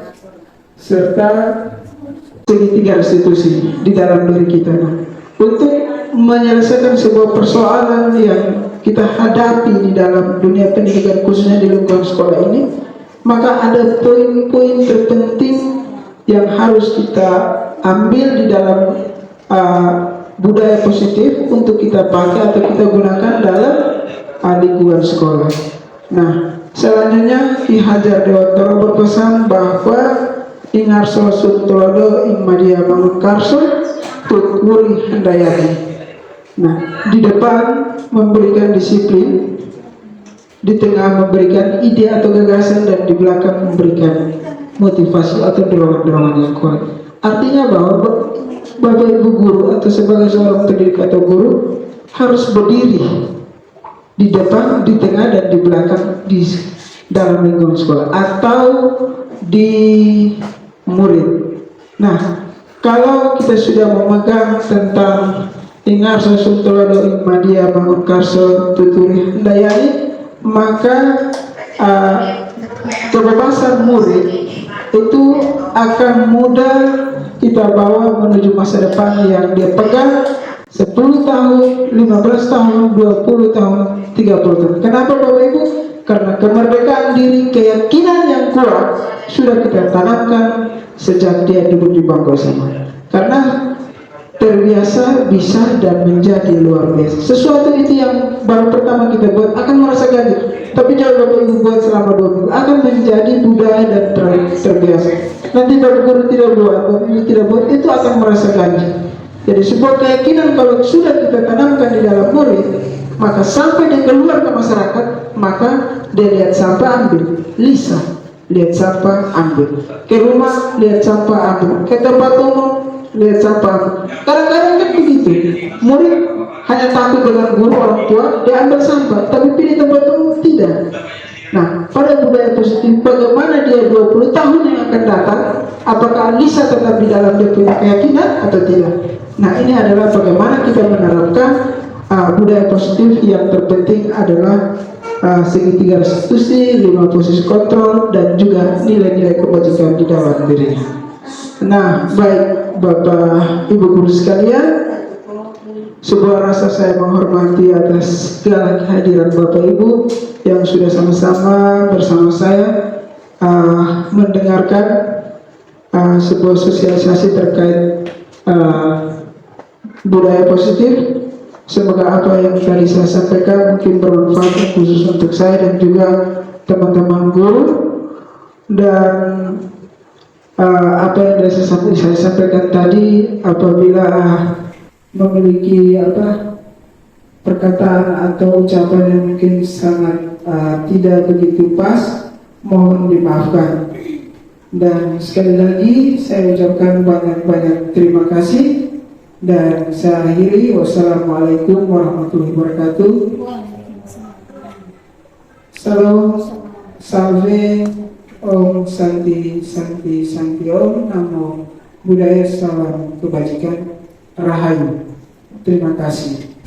C: serta segitiga restitusi di dalam diri kita. Nah, untuk menyelesaikan sebuah persoalan yang kita hadapi di dalam dunia pendidikan khususnya di lingkungan sekolah ini, maka ada poin-poin terpenting yang harus kita ambil di dalam budaya positif untuk kita pakai atau kita gunakan dalam lingkungan sekolah. Nah, Selanjutnya Ki Hajar Dewantara berpesan bahwa ingarso suntulodo ing Madia Mangunkarso tutwuri handayani. Nah, di depan memberikan disiplin, di tengah memberikan ide atau gagasan, dan di belakang memberikan motivasi atau dorongan-dorongan yang kuat. Artinya bahwa Bapak Ibu guru atau sebagai seorang pendidik atau guru harus berdiri di depan, di tengah, dan di belakang di dalam lingkungan sekolah atau di murid. Nah, kalau kita sudah memegang tentang ingarso suntulodo ing Madia Mangunkarso tuturi handayani, maka kebebasan murid itu akan mudah kita bawa menuju masa depan yang dia pegang 10 tahun, 15 tahun, 20 tahun, 30 tahun. Kenapa Bapak Ibu? Karena kemerdekaan diri, keyakinan yang kuat sudah kita tanamkan sejak dia duduk di bangku SMA. Karena terbiasa, bisa, dan menjadi luar biasa. Sesuatu itu yang baru pertama kita buat akan merasa ganjil, tapi kalau Bapak Ibu buat selama 2 minggu akan menjadi budaya dan terbiasa. Nanti Bapak Guru tidak buat, Bapak Ibu tidak buat, itu akan merasa ganjil. Jadi sebuah keyakinan kalau sudah kita tanamkan di dalam murid, maka sampai dia keluar ke masyarakat, maka dia lihat sampah ambil, lisan lihat sampah ambil, ke rumah lihat sampah ambil, ke tempat umum lihat sampah. Kadang-kadang kan begitu, murid hanya takut dengan guru orang tua, dia ambil sampah, tapi pilih tempat umum tidak. Nah, pada budaya positif, bagaimana dia 20 tahun yang akan datang, apakah Lisa tetap di dalam dia punya keyakinan atau tidak? Nah, ini adalah bagaimana kita menerapkan budaya positif. Yang terpenting adalah segitiga restitusi, 5 posisi kontrol, dan juga nilai-nilai kebajikan di dalam dirinya. Nah, baik Bapak Ibu guru sekalian, sebuah rasa saya menghormati atas segala kehadiran Bapak Ibu yang sudah sama-sama bersama saya mendengarkan sebuah sosialisasi terkait budaya positif. Semoga apa yang tadi saya sampaikan mungkin bermanfaat khusus untuk saya dan juga teman-teman guru. Dan apa yang saya sampaikan tadi, apabila memiliki perkataan atau ucapan yang mungkin sangat tidak begitu pas, mohon dimaafkan. Dan sekali lagi saya ucapkan banyak-banyak terima kasih. Dan saya akhiri, wassalamualaikum warahmatullahi wabarakatuh. Salam, salve, om, santi, santi, santi, om, namo buddhaya, salam kebajikan, rahayu. Terima kasih.